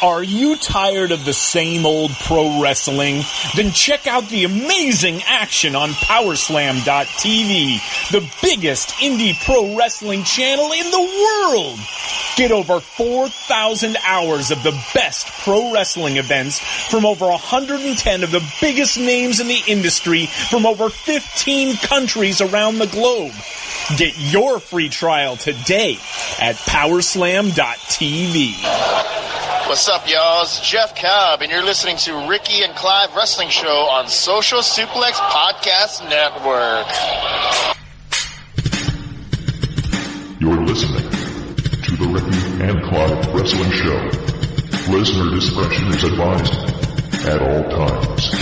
Are you tired of the same old pro wrestling? Then check out the amazing action on Powerslam.tv, the biggest indie pro wrestling channel in the world. Get over 4,000 hours of the best pro wrestling events from over 110 of the biggest names in the industry from over 15 countries around the globe. Get your free trial today at Powerslam.tv. What's up, y'all? It's Jeff Cobb, and you're listening to Ricky and Clive Wrestling Show on Social Suplex Podcast Network. You're listening to the Ricky and Clive Wrestling Show. Listener discretion is advised at all times.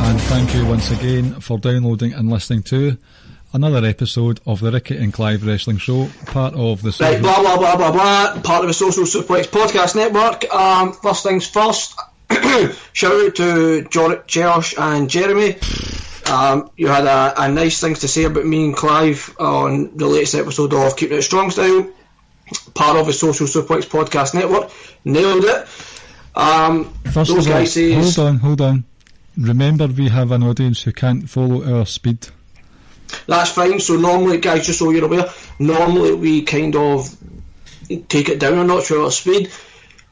And thank you once again for downloading and listening to another episode of the Ricky and Clive Wrestling Show, part of the Social... Right, blah, blah, blah, blah, blah, part of the Social Suplex Podcast Network. First things first, shout out to Josh and Jeremy. You had a nice things to say about me and Clive on the latest episode of Keeping It Strong Style, part of the Social Suplex Podcast Network. Nailed it. First of all, hold on. Remember, we have an audience who can't follow our speed. That's fine. So normally, guys, just so you're aware, normally we kind of take it down a notch for our speed.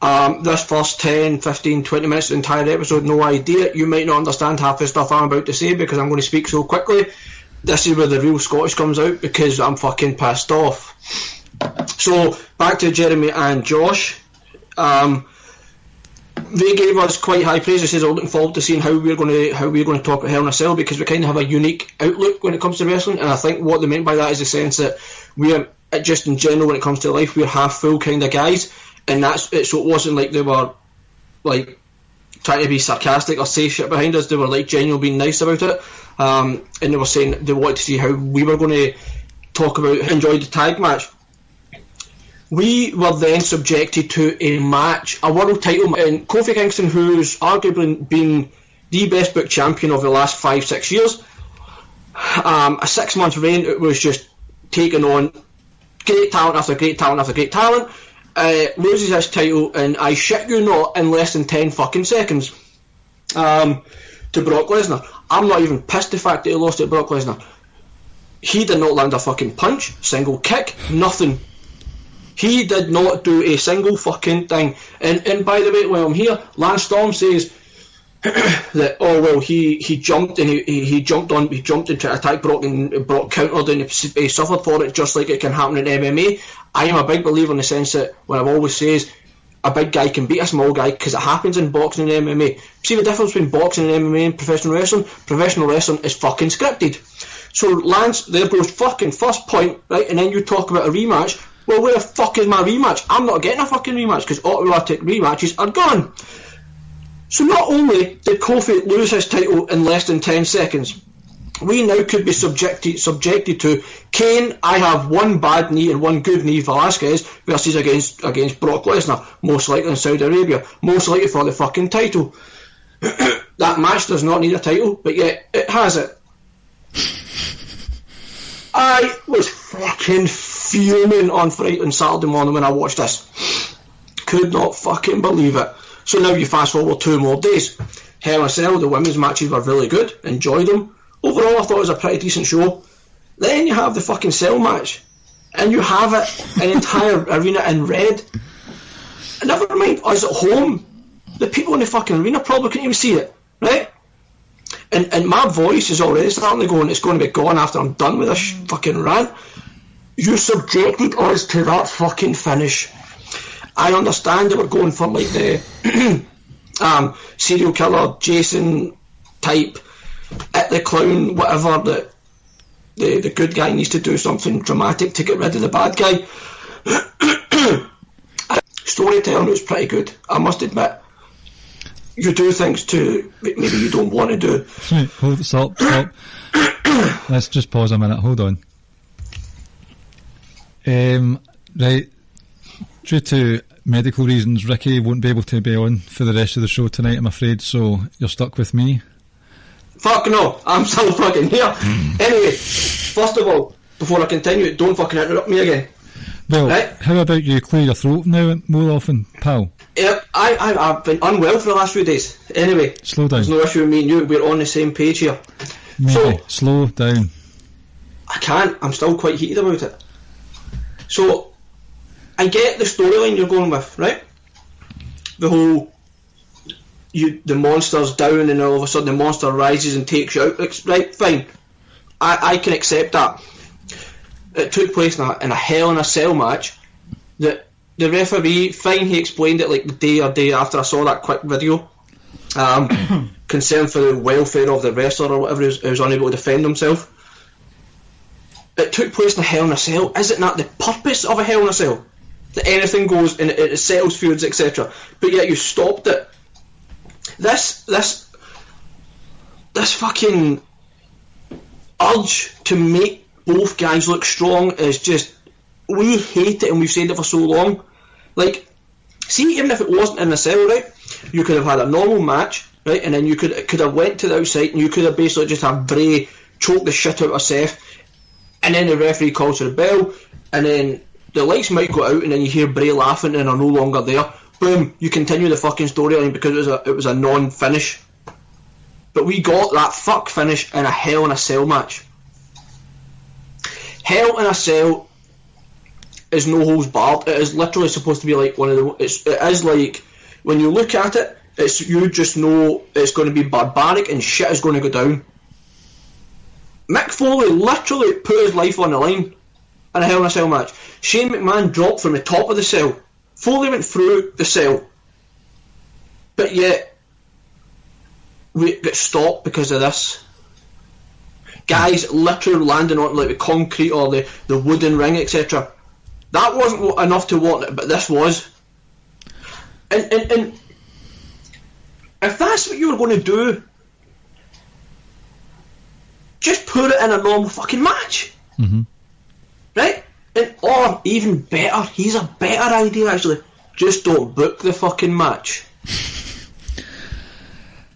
This first 10, 15, 20 minutes of the entire episode, no idea. You might not understand half the stuff I'm about to say because I'm going to speak so quickly. This is where the real Scottish comes out because I'm fucking pissed off. So, back to Jeremy and Josh. They gave us quite high praise. They said they're looking forward to seeing how we're going to talk about Hell in a Cell because we kind of have a unique outlook when it comes to wrestling. And I think what they meant by that is the sense that we are just in general when it comes to life, we're half full kind of guys, and that's it. So it wasn't like they were like trying to be sarcastic or say shit behind us. They were like genuinely being nice about it, and they were saying they wanted to see how we were going to talk about enjoy the tag match. We were then subjected to a match, a world title, and Kofi Kingston, who's arguably been the best booked champion of the last 5-6 years, a 6-month reign. It was just taking on great talent after great talent after great talent, loses his title, and I shit you not, in less than 10 fucking seconds to Brock Lesnar. I'm not even pissed the fact that he lost to Brock Lesnar. He did not land a fucking punch, single kick, nothing. He did not do a single fucking thing. And by the way, while I'm here, Lance Storm says that he jumped and he jumped and tried to attack Brock and Brock countered and he suffered for it just like it can happen in MMA. I am a big believer in the sense that when I've always says a big guy can beat a small guy because it happens in boxing and MMA. See the difference between boxing and MMA and professional wrestling? Professional wrestling is fucking scripted. So Lance, there goes fucking first point, right? And then you talk about a rematch. Well, where the fuck is my rematch? I'm not getting a fucking rematch because automatic rematches are gone. So not only did Kofi lose his title in less than 10 seconds, we now could be subjected to Kane, I have one bad knee and one good knee, Velasquez versus against Brock Lesnar, most likely in Saudi Arabia, most likely for the fucking title. That match does not need a title, but yet it has it. I was fucking fuming on Saturday morning when I watched this. Could not fucking believe it. So now you fast forward 2 more days. Hell in a Cell, the women's matches were really good. Enjoyed them. Overall, I thought it was a pretty decent show. Then you have the fucking Cell match. And you have it, an entire arena in red. And never mind us at home. The people in the fucking arena probably couldn't even see it. Right? And my voice is already starting to go, and it's going to be gone after I'm done with this fucking rant. You subjected us to that fucking finish. I understand they were going for like the serial killer Jason type, at the clown, whatever, that the good guy needs to do something dramatic to get rid of the bad guy. Storytelling was pretty good, I must admit. you do things too maybe you don't want to do. Right, stop. Let's just pause a minute. Hold on. Right. Due to medical reasons, Ricky won't be able to be on for the rest of the show tonight, I'm afraid, so you're stuck with me. Fuck no, I'm still fucking here. Anyway, first of all, before I continue, don't fucking interrupt me again. Well, right? How about you clear your throat now more often, pal? Yep, I've been unwell for the last few days. Anyway, slow down. There's no issue with me and you, we're on the same page here. Maybe, so, slow down. I can't, I'm still quite heated about it. So, I get the storyline you're going with, right? The whole, the monster's down and all of a sudden the monster rises and takes you out. Right, fine. I can accept that. It took place in a Hell in a Cell match. The referee, fine, he explained it like the day after I saw that quick video. Concerned for the welfare of the wrestler or whatever, who was unable to defend himself. It took place in a Hell in a Cell. Is it not the purpose of a Hell in a Cell? That anything goes and it settles feuds, etc. But yet you stopped it. This fucking urge to make both guys look strong is just, we hate it and we've said it for so long. Like, see, even if it wasn't in a cell, right, you could have had a normal match, right, and then you could have went to the outside and you could have basically just had Bray choke the shit out of Seth, and then the referee calls for the bell, and then the lights might go out and then you hear Bray laughing and are no longer there. Boom, you continue the fucking storyline because it was a non-finish. But we got that fuck finish in a Hell in a Cell match. Hell in a Cell is no holds barred. It is literally supposed to be like one of the. It is like, when you look at it, it's, you just know it's going to be barbaric and shit is going to go down. Mick Foley literally put his life on the line in a Hell in a Cell match. Shane McMahon dropped from the top of the cell. Foley went through the cell. But yet, we get stopped because of this. Guys literally landing on like the concrete or the wooden ring, etc. That wasn't enough to warrant it, but this was. And if that's what you were going to do, just put it in a normal fucking match. Mm-hmm. Right? Or even better, here's a better idea actually, just don't book the fucking match.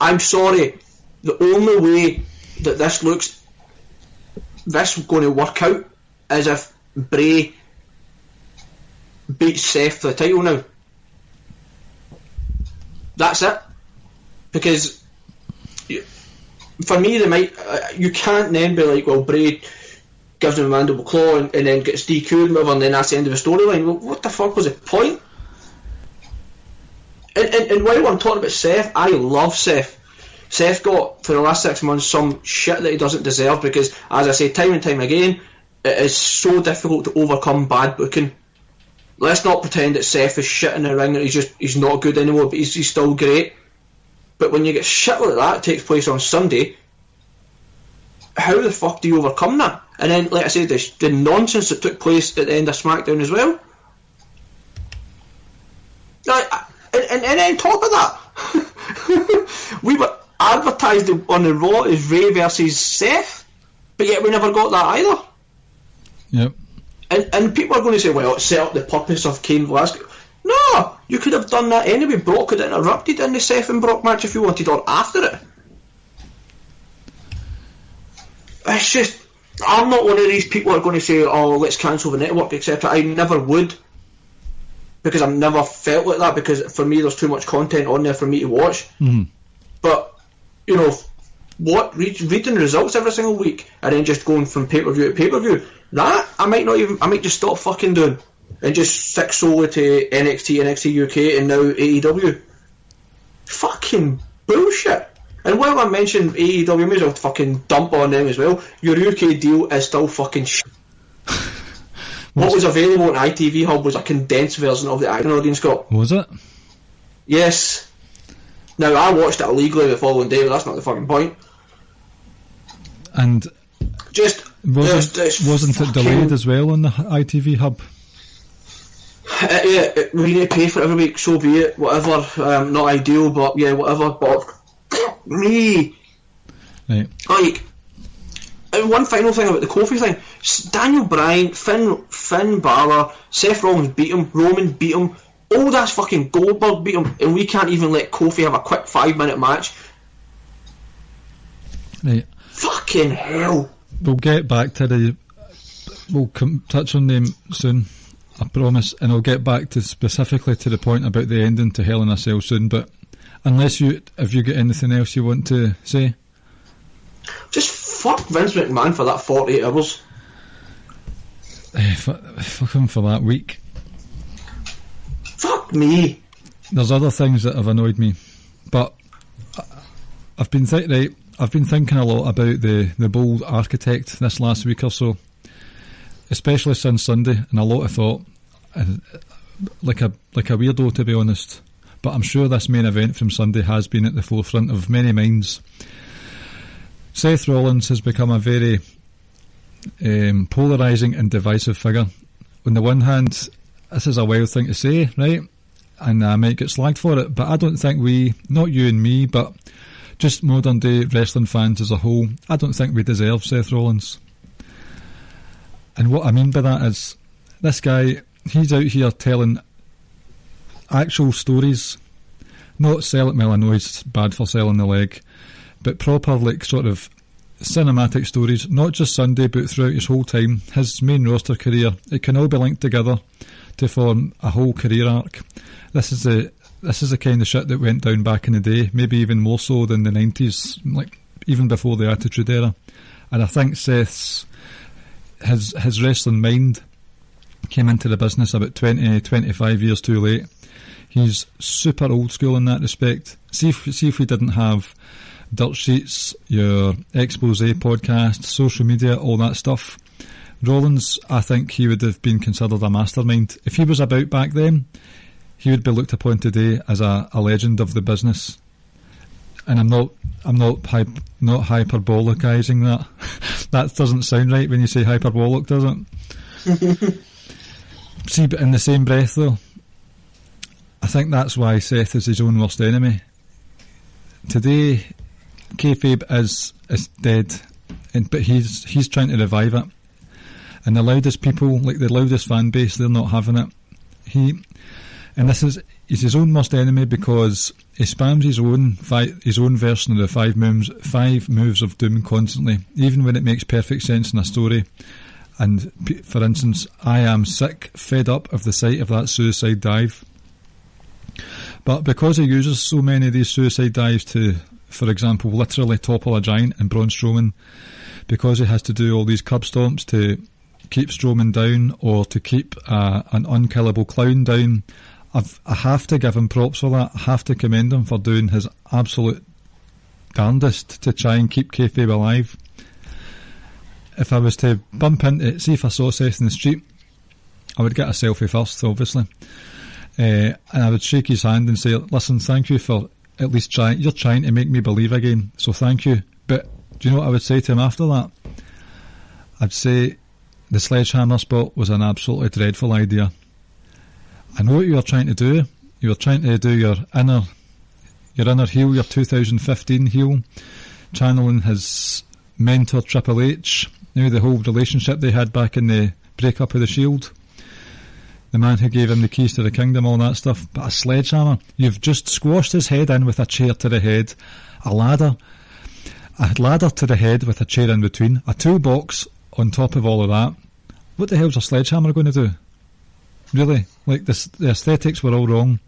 I'm sorry, the only way that this going to work out is if Bray beats Seth for the title now. That's it. Because for me, they might. You can't then be like, well, Bray gives him a mandible claw and then gets DQ'd and whatever, and then that's the end of the storyline. Well, what the fuck was the point? And while I'm talking about Seth, I love Seth. Seth got, for the last 6 months, some shit that he doesn't deserve because, as I say time and time again, it is so difficult to overcome bad booking. Let's not pretend that Seth is shit in the ring and he's not good anymore, but he's still great. But when you get shit like that takes place on Sunday, how the fuck do you overcome that? And then, like I said, the nonsense that took place at the end of SmackDown as well. And then on top of that, we were advertised on the Raw as Ray versus Seth, but yet we never got that either. Yep. And people are going to say, well, it set up the purpose of Kane Velasquez. No, you could have done that anyway. Brock could have interrupted in the Seth and Brock match if you wanted, or after it. It's just, I'm not one of these people who are going to say, oh, let's cancel the network, etc. I never would, because I've never felt like that, because for me there's too much content on there for me to watch. Mm-hmm. But, you know, reading the results every single week and then just going from pay-per-view to pay-per-view, that I might just stop fucking doing and just stick solely to NXT UK and now AEW. Fucking bullshit. And while I mentioned AEW, I may as well fucking dump on them as well. Your UK deal is still fucking shit. What was available on ITV Hub was a condensed version of the Iron Audience, Scott. Was it? Yes. Now, I watched it illegally the following day, but that's not the fucking point. And just wasn't it delayed as well on the ITV Hub? We need to pay for it every week, so be it, whatever. Not ideal, but yeah, whatever. But me, right. Like, and one final thing about the Kofi thing: Daniel Bryan, Finn Balor, Seth Rollins beat him, Roman beat him, old ass fucking Goldberg beat him, and we can't even let Kofi have a quick 5-minute match. Right. Fucking hell. We'll get back to we'll touch on them soon, I promise, and I'll get back to specifically to the point about the ending to Hell in a Cell soon, but have you got anything else you want to say? Just fuck Vince McMahon for that 48 hours. Fuck him for that week. Fuck me. There's other things that have annoyed me, but I've been thinking a lot about the bold architect this last week or so, especially since Sunday, and a lot of thought, like a weirdo to be honest, but I'm sure this main event from Sunday has been at the forefront of many minds. Seth Rollins has become a very polarising and divisive figure. On the one hand, this is a wild thing to say, right? And I might get slagged for it, but I don't think not you and me, but just modern day wrestling fans as a whole, I don't think we deserve Seth Rollins. And what I mean by that is, this guy, he's out here telling actual stories, not selling, well I know he's bad for selling the leg, but proper like sort of cinematic stories, not just Sunday but throughout his whole time, his main roster career. It can all be linked together to form a whole career arc. This is the kind of shit that went down back in the day, maybe even more so than the 90s, like even before the Attitude Era. And I think Seth's his wrestling mind came into the business about 20-25 years too late. He's super old school in that respect. See if we didn't have dirt sheets, your expose podcast, social media, all that stuff. Rollins, I think he would have been considered a mastermind. If he was about back then, he would be looked upon today as a legend of the business. And I'm not hyperbolicizing that. That doesn't sound right when you say hyperbolic, does it? See, but in the same breath though, I think that's why Seth is his own worst enemy. Today, kayfabe is dead, but he's trying to revive it. And the loudest people, like the loudest fan base, they're not having it. He's his own worst enemy because he spams his own version of the five moves of doom constantly, even when it makes perfect sense in a story. And for instance, I am sick, fed up of the sight of that suicide dive. But because he uses so many of these suicide dives to, for example, literally topple a giant in Braun Strowman, because he has to do all these curb stomps to keep Strowman down or to keep an unkillable clown down, I have to give him props for that. I have to commend him for doing his absolute darndest to try and keep kayfabe alive. If I was to bump into, see if I saw Seth in the street, I would get a selfie first, obviously, and I would shake his hand and say, listen, thank you for at least trying. You're trying to make me believe again, so thank you. But do you know what I would say to him after that? I'd say the sledgehammer spot was an absolutely dreadful idea. I know what you were trying to do. You were trying to do your inner heel, your 2015 heel, channeling his mentor Triple H, the whole relationship they had back in the breakup of the Shield, the man who gave him the keys to the kingdom, all that stuff. But a sledgehammer, you've just squashed his head in with a chair to the head, a ladder to the head with a chair in between, a toolbox on top of all of that. What the hell's a sledgehammer going to do? Really? Like, the aesthetics were all wrong.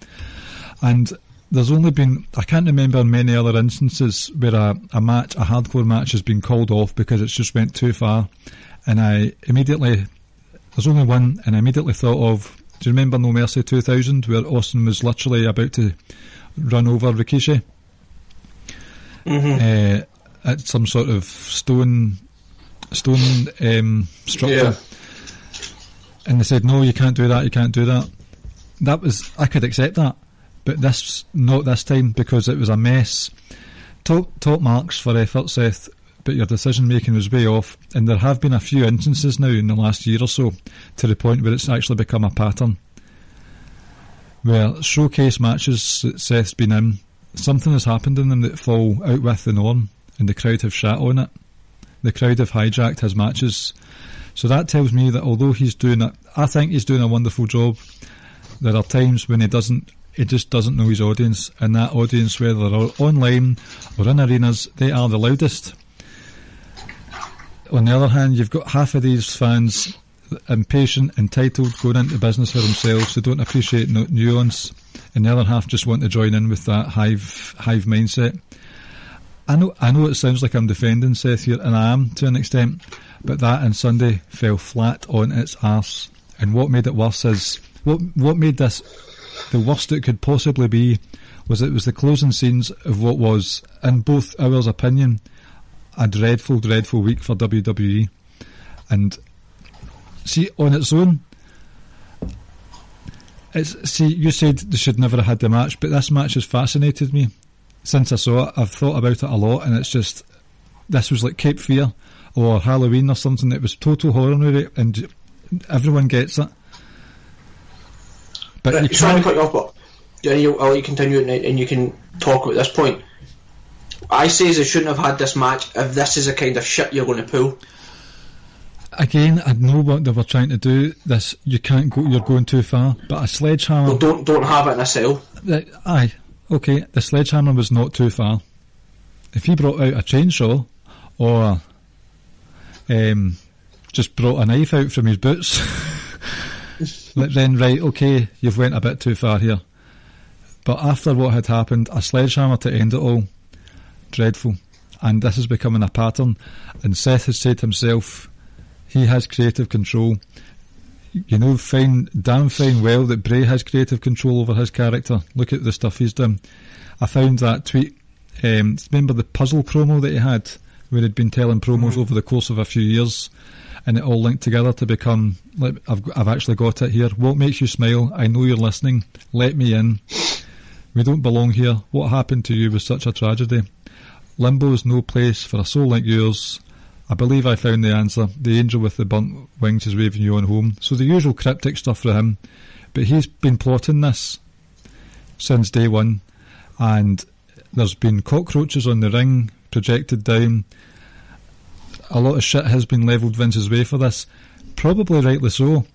And there's only been, I can't remember many other instances where a hardcore match has been called off because it's just went too far. And there's only one, and I immediately thought of, do you remember No Mercy 2000, where Austin was literally about to run over Rikishi? Mm-hmm. At some sort of stone structure. Yeah. And they said, no, you can't do that. I could accept that. But not this time, because it was a mess. Top marks for effort, Seth, but your decision making was way off. And there have been a few instances now in the last year or so to the point where it's actually become a pattern. where showcase matches that Seth's been in, something has happened in them that fall out with the norm, and the crowd have shat on it. The crowd have hijacked his matches. So that tells me that although he's doing it, I think he's doing a wonderful job, there are times when he just doesn't know his audience, and that audience, whether they're online or in arenas, they are the loudest. On the other hand, you've got half of these fans impatient, entitled, going into business for themselves, they don't appreciate nuance, and the other half just want to join in with that hive mindset. I know it sounds like I'm defending Seth here, and I am to an extent, but that on Sunday fell flat on its arse. And what made it worse is, what made this the worst it could possibly be, was it was the closing scenes of what was, in both ours' opinion, a dreadful, dreadful week for WWE. And see, on its own, you said they should never have had the match, but this match has fascinated me. Since I saw it, I've thought about it a lot, and it's just, this was like Cape Fear or Halloween or something. It was total horror movie, and everyone gets it. But you trying to cut you off, but I'll let you continue and you can talk at this point. I say they shouldn't have had this match if this is the kind of shit you're going to pull. Again, I know what they were trying to do. This, you can't go, you're going too far. But a sledgehammer... Well, don't have it in a cell. Aye, okay, the sledgehammer was not too far. If he brought out a chainsaw, or just brought a knife out from his boots, then right, okay, you've went a bit too far here. But after what had happened, a sledgehammer to end it all, dreadful. And this is becoming a pattern. And Seth has said himself, he has creative control. You know, damn fine well that Bray has creative control over his character. Look at the stuff he's done. I found that tweet. Remember the puzzle promo that he had, where he'd been telling promos over the course of a few years, and it all linked together to become, like, I've actually got it here. What makes you smile? I know you're listening. Let me in. We don't belong here. What happened to you was such a tragedy. Limbo is no place for a soul like yours. I believe I found the answer. The angel with the burnt wings is waving you on home. So the usual cryptic stuff for him. But he's been plotting this since day one. And there's been cockroaches on the ring projected down. A lot of shit has been levelled Vince's way for this. Probably rightly so.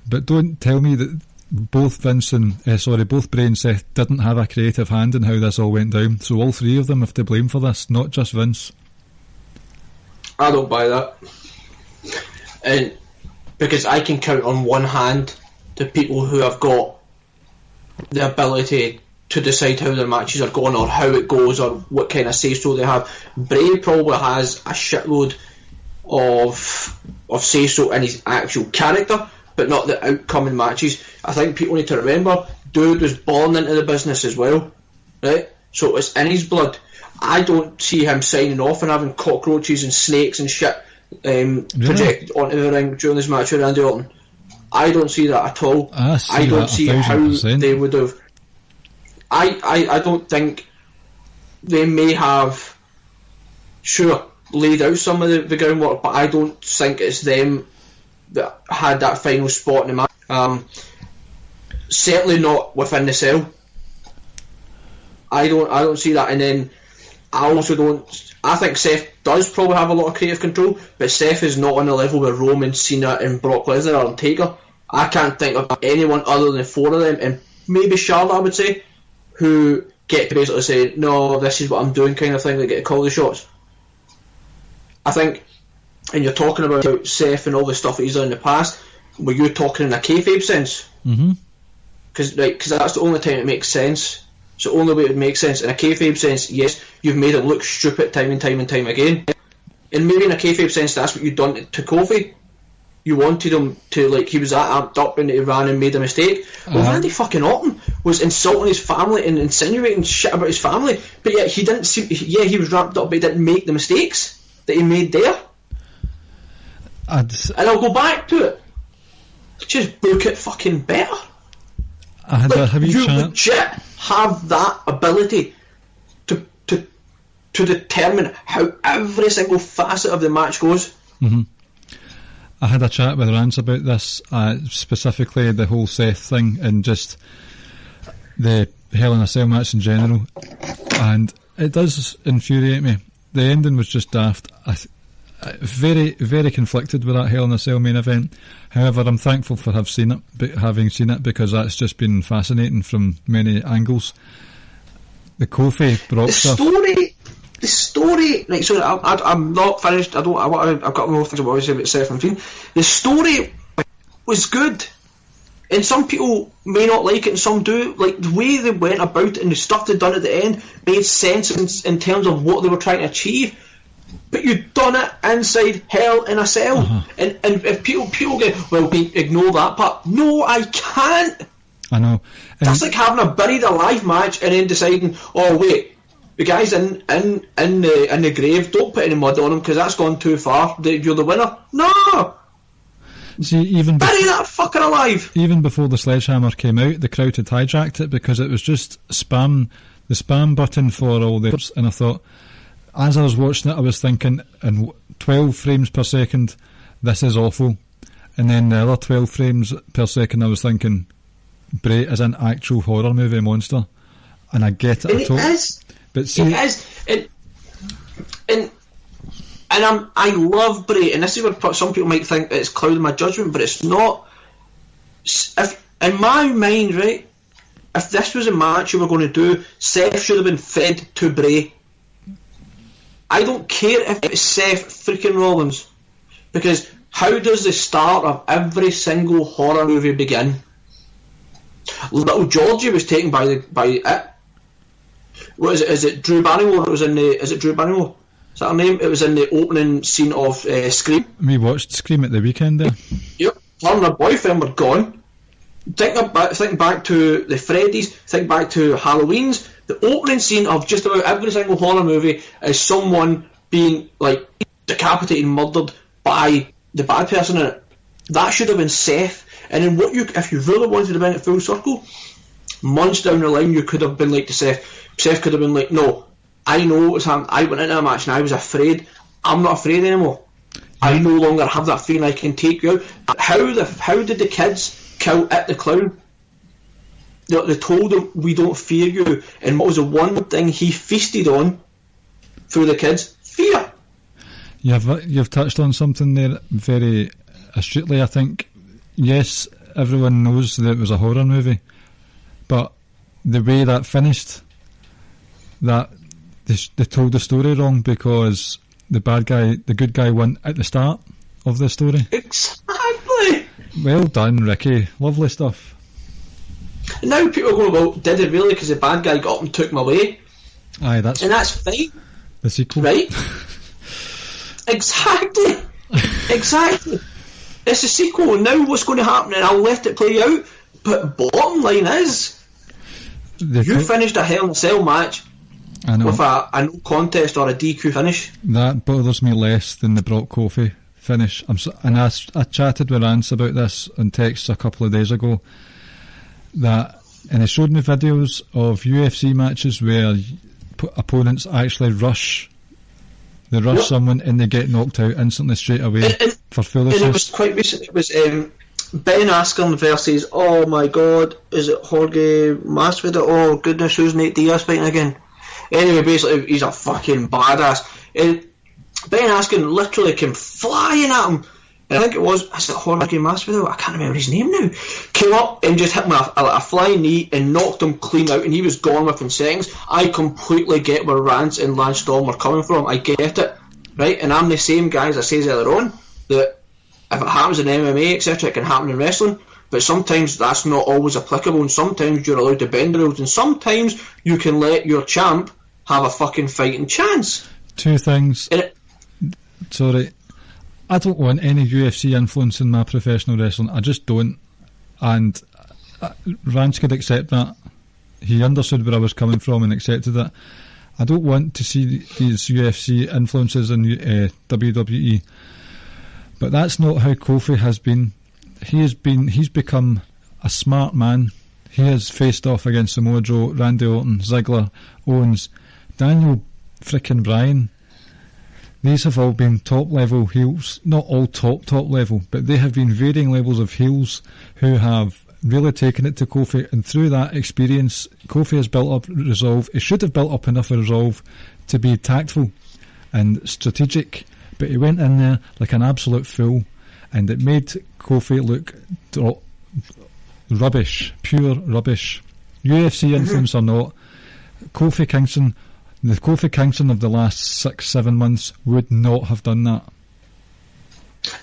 But don't tell me that both Bray and Seth didn't have a creative hand in how this all went down. So all three of them have to blame for this, not just Vince. I don't buy that. And because I can count on one hand the people who have got the ability to decide how their matches are going or how it goes or what kind of say-so they have. Bray probably has a shitload of say-so in his actual character, but not the outcome in matches. I think people need to remember, dude was born into the business as well, right? So it's in his blood. I don't see him signing off and having cockroaches and snakes and shit projected onto the ring during this match with Randy Orton. I don't see that at all. I don't see how they would have. I don't think they may have, sure, laid out some of the groundwork, but I don't think it's them that had that final spot in the match. Certainly not within the cell. I don't see that. And then I also don't. I think Seth does probably have a lot of creative control, but Seth is not on the level with Roman, Cena, and Brock Lesnar or Taker. I can't think of anyone other than four of them, and maybe Charlotte, I would say, who get to basically say, no, this is what I'm doing kind of thing, they get to call the shots. I think, and you're talking about Seth and all the stuff that he's done in the past, were you talking in a kayfabe sense? Because that's the only time it makes sense. It's the only way it would make sense. In a kayfabe sense, yes, you've made it look stupid time and time and time again. And maybe in a kayfabe sense, that's what you've done to Kofi. You wanted him to, like, he was that amped up and he ran and made a mistake. Well, Randy fucking Orton was insulting his family and insinuating shit about his family, but yet he didn't seem, he was ramped up, but he didn't make the mistakes that he made there. And I'll go back to it. Just book it fucking better. You legit have that ability to determine how every single facet of the match goes. I had a chat with Rance about this, specifically the whole Seth thing, and just the Hell in a Cell match in general, and it does infuriate me. The ending was just daft. Very, very conflicted with that Hell in a Cell main event. However, I'm thankful for having seen it, because that's just been fascinating from many angles. The Kofi Brock stuff. The story. Right, so I'm not finished. I've got more things I want to say about Seth and Fiend. The story was good, and some people may not like it, and some do. Like, the way they went about it and the stuff they'd done at the end made sense in terms of what they were trying to achieve. But you've done it inside Hell in a Cell, and if people go, well, ignore that part. No, I can't. I know. That's like having a buried alive match and then deciding, oh wait, the guy's in the grave. Don't put any mud on him because that's gone too far. You're the winner. No. See, even bury that fucker alive. Even before the sledgehammer came out, the crowd had hijacked it because it was just spam. The spam button for all the, and I thought, as I was watching it, I was thinking, in 12 frames per second, this is awful. And then the other 12 frames per second, I was thinking, Bray is an actual horror movie monster. And I get it. And it is. But see, it is. And I love Bray, and this is where some people might think it's clouding my judgment, but it's not. If, in my mind, right, if this was a match you were going to do, Seth should have been fed to Bray. I don't care if it's Seth freaking Rollins, because how does the start of every single horror movie begin? Little Georgie was taken by it. What is it? Is it Drew Barrymore? Is it Drew Barrymore? Is that her name? It was in the opening scene of Scream. We watched Scream at the weekend there. Yep. Her and her boyfriend were gone. Think back to the Freddy's, think back to Halloween's. The opening scene of just about every single horror movie is someone being, like, decapitated and murdered by the bad person in it. That should have been Seth. And then if you really wanted to bring it full circle, months down the line you could have been like to Seth. Seth could have been like, no, I know what was happening. I went into a match and I was afraid. I'm not afraid anymore. I no longer have that feeling I can take you out. How did the kids kill It the Clown? They told him, we don't fear you. And what was the one thing he feasted on through the kids? Fear. You've touched on something there very astutely, I think. Yes, everyone knows that it was a horror movie, but the way that finished, that they told the story wrong, because the good guy won at the start of the story. Exactly. Well done, Ricky. Lovely stuff. And now people are going, well, did it really? Because the bad guy got up and took him away. Aye, that's fine. The sequel, right? Exactly. Exactly. It's a sequel, and now what's going to happen? And I'll let it play out. But bottom line is, you finished a Hell in a Cell match with a no contest or a DQ finish. That bothers me less than the Brock Kofi finish. I chatted with Rance about this on text a couple of days ago. And he showed me videos of UFC matches where opponents actually rush. They rush someone and they get knocked out instantly straight away for foolishness. And it was quite recent. It was Ben Askren versus, oh my god, is it Jorge Masvidal? Oh goodness, who's Nate Diaz fighting again? Anyway, basically, he's a fucking badass. And Ben Askren literally came flying at him. And I think is it Jorge Masvidal? I can't remember his name now. Came up and just hit him with a flying knee and knocked him clean out, and he was gone within seconds. I completely get where Rance and Lance Storm are coming from. I get it, right? And I'm the same guy as I said earlier on, that if it happens in MMA, etc., it can happen in wrestling, but sometimes that's not always applicable, and sometimes you're allowed to bend the rules, and sometimes you can let your champ have a fucking fighting chance. Two things. Sorry. I don't want any UFC influence in my professional wrestling. I just don't. And Rance could accept that. He understood where I was coming from and accepted it. I don't want to see these UFC influences in WWE. But that's not how Kofi has been. He's become a smart man. He has faced off against Samoa Joe, Randy Orton, Ziggler, Owens, Daniel frickin' Bryan. These have all been top level heels, not all top level, but they have been varying levels of heels who have really taken it to Kofi, and through that experience, Kofi has built up resolve. He should have built up enough resolve to be tactful and strategic, but he went in there like an absolute fool, and it made Kofi look rubbish, pure rubbish. UFC influence or not, the Kofi Kingston of the last 6-7 months would not have done that.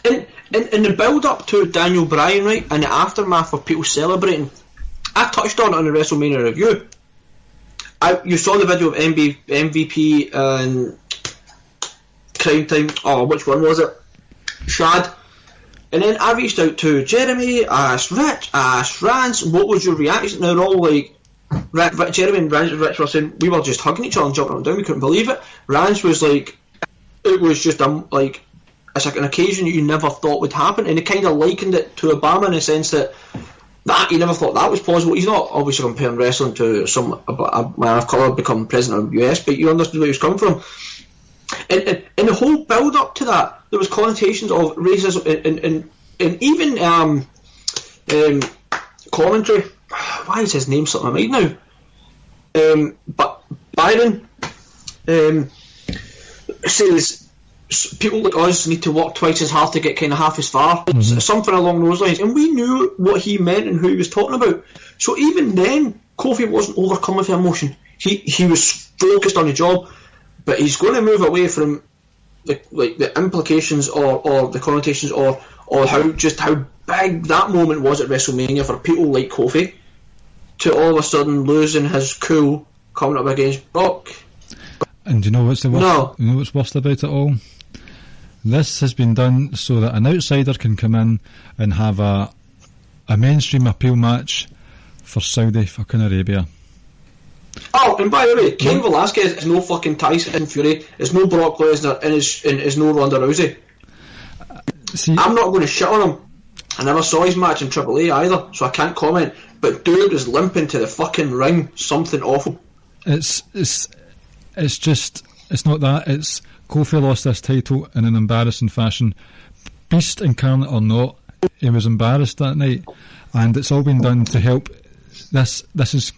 In the build up to Daniel Bryan, right, and the aftermath of people celebrating, I touched on it on the WrestleMania review. You saw the video of MVP and Crime Time. Oh, which one was it? Shad. And then I reached out to Jeremy, asked Rich, asked Rance, what was your reaction? They're all like, Jeremy and Rich were saying, we were just hugging each other and jumping up and down, we couldn't believe it. Rance was like, it was just it's like an occasion you never thought would happen, and he kind of likened it to Obama in the sense that he never thought that was possible. He's not obviously comparing wrestling to a man of colour become president of the US, but you understood where he was coming from. And the whole build up to that, there was connotations of racism and even commentary. Why is his name slipping my mind now? But Byron says people like us need to work twice as hard to get kind of half as far. Something along those lines, and we knew what he meant and who he was talking about. So even then, Kofi wasn't overcome with emotion. He was focused on the job, but he's going to move away from the implications or the connotations or how big that moment was at WrestleMania for people like Kofi, to all of a sudden losing his cool coming up against Brock. And do you know what's the worst? No. You know what's worst about it all? This has been done so that an outsider can come in and have a mainstream appeal match for Saudi fucking Arabia. Oh, and by the way, Cain Velasquez is no fucking Tyson Fury, is no Brock Lesnar, and is no Ronda Rousey. See, I'm not going to shit on him. I never saw his match in AAA either, so I can't comment. But dude was limping to the fucking ring, something awful. It's not that. It's Kofi lost this title in an embarrassing fashion. Beast incarnate or not, he was embarrassed that night, and it's all been done to help. This is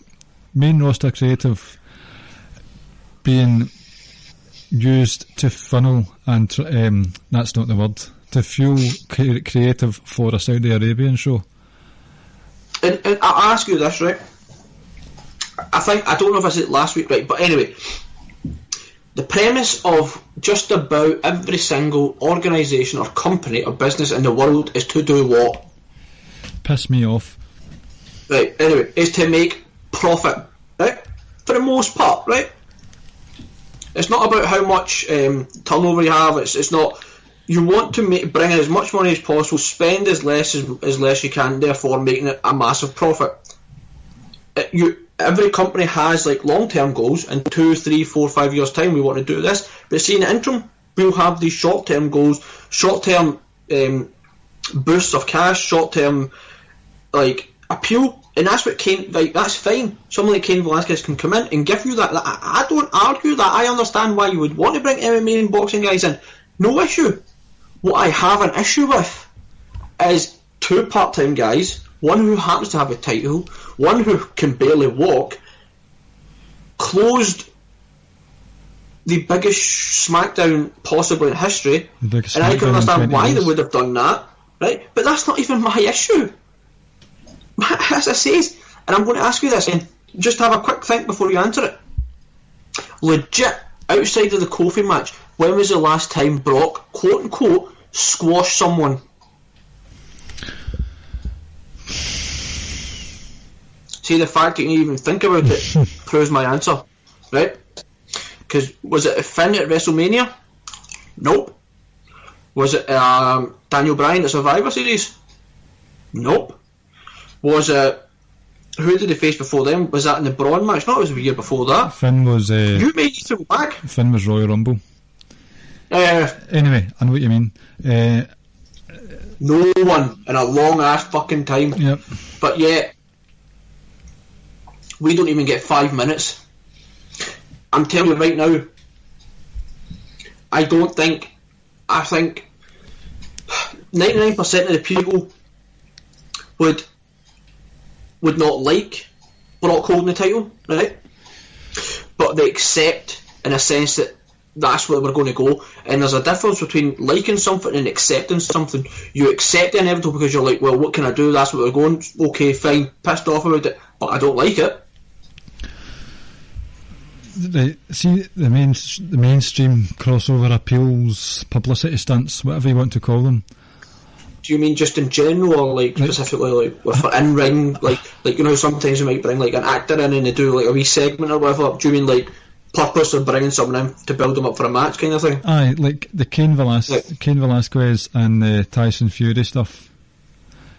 main roster creative being used to funnel and that's not the word, to fuel creative for a Saudi Arabian show. And I'll ask you this, right? I don't know if I said it last week, right? But anyway, the premise of just about every single organisation or company or business in the world is to do what? Piss me off. Right, anyway, is to make profit, right? For the most part, right? It's not about how much turnover you have. It's not. You want to bring in as much money as possible, spend as less you can, therefore making it a massive profit. Every company has like long-term goals. In 2, 3, 4, 5 years' time, we want to do this. But see, in the interim, we'll have these short-term goals, short-term boosts of cash, short-term like appeal, and that's what that's fine. Someone like Cain Velasquez can come in and give you that. I don't argue that. I understand why you would want to bring MMA and boxing guys in. No issue. What I have an issue with is 2 part-time guys, one who happens to have a title, one who can barely walk, closed the biggest SmackDown possibly in history, and I can understand why they would have done that, right? But that's not even my issue. As I say, and I'm going to ask you this, and just have a quick think before you answer it. Legit, outside of the Kofi match, when was the last time Brock, quote unquote, squashed someone? See, the fact that you even think about it proves my answer, right? Because was it a Finn at WrestleMania? Nope. Was it Daniel Bryan at Survivor Series? Nope. Was it, who did he face before them? Was that in the Braun match? No, it was a year before that. Finn was you made it back. Finn was Royal Rumble. Anyway, I know what you mean. No one in a long ass fucking time. Yep. But yet, we don't even get 5 minutes. I'm telling you right now, I think 99% of the people would would not like Brock holding the title, right? But they accept, in a sense, that that's where we're going to go. And there's a difference between liking something and accepting something. You accept the inevitable because you're like, well, what can I do? That's what we're going. Okay, fine, pissed off about it, but I don't like it. The mainstream crossover appeals, publicity stunts, whatever you want to call them. Do you mean just in general, or like specifically, like for in ring, like you know, sometimes you might bring like an actor in and they do like a wee segment or whatever? Do you mean like purpose of bringing someone in to build them up for a match, kind of thing? Aye, like the Cain Velasquez and the Tyson Fury stuff.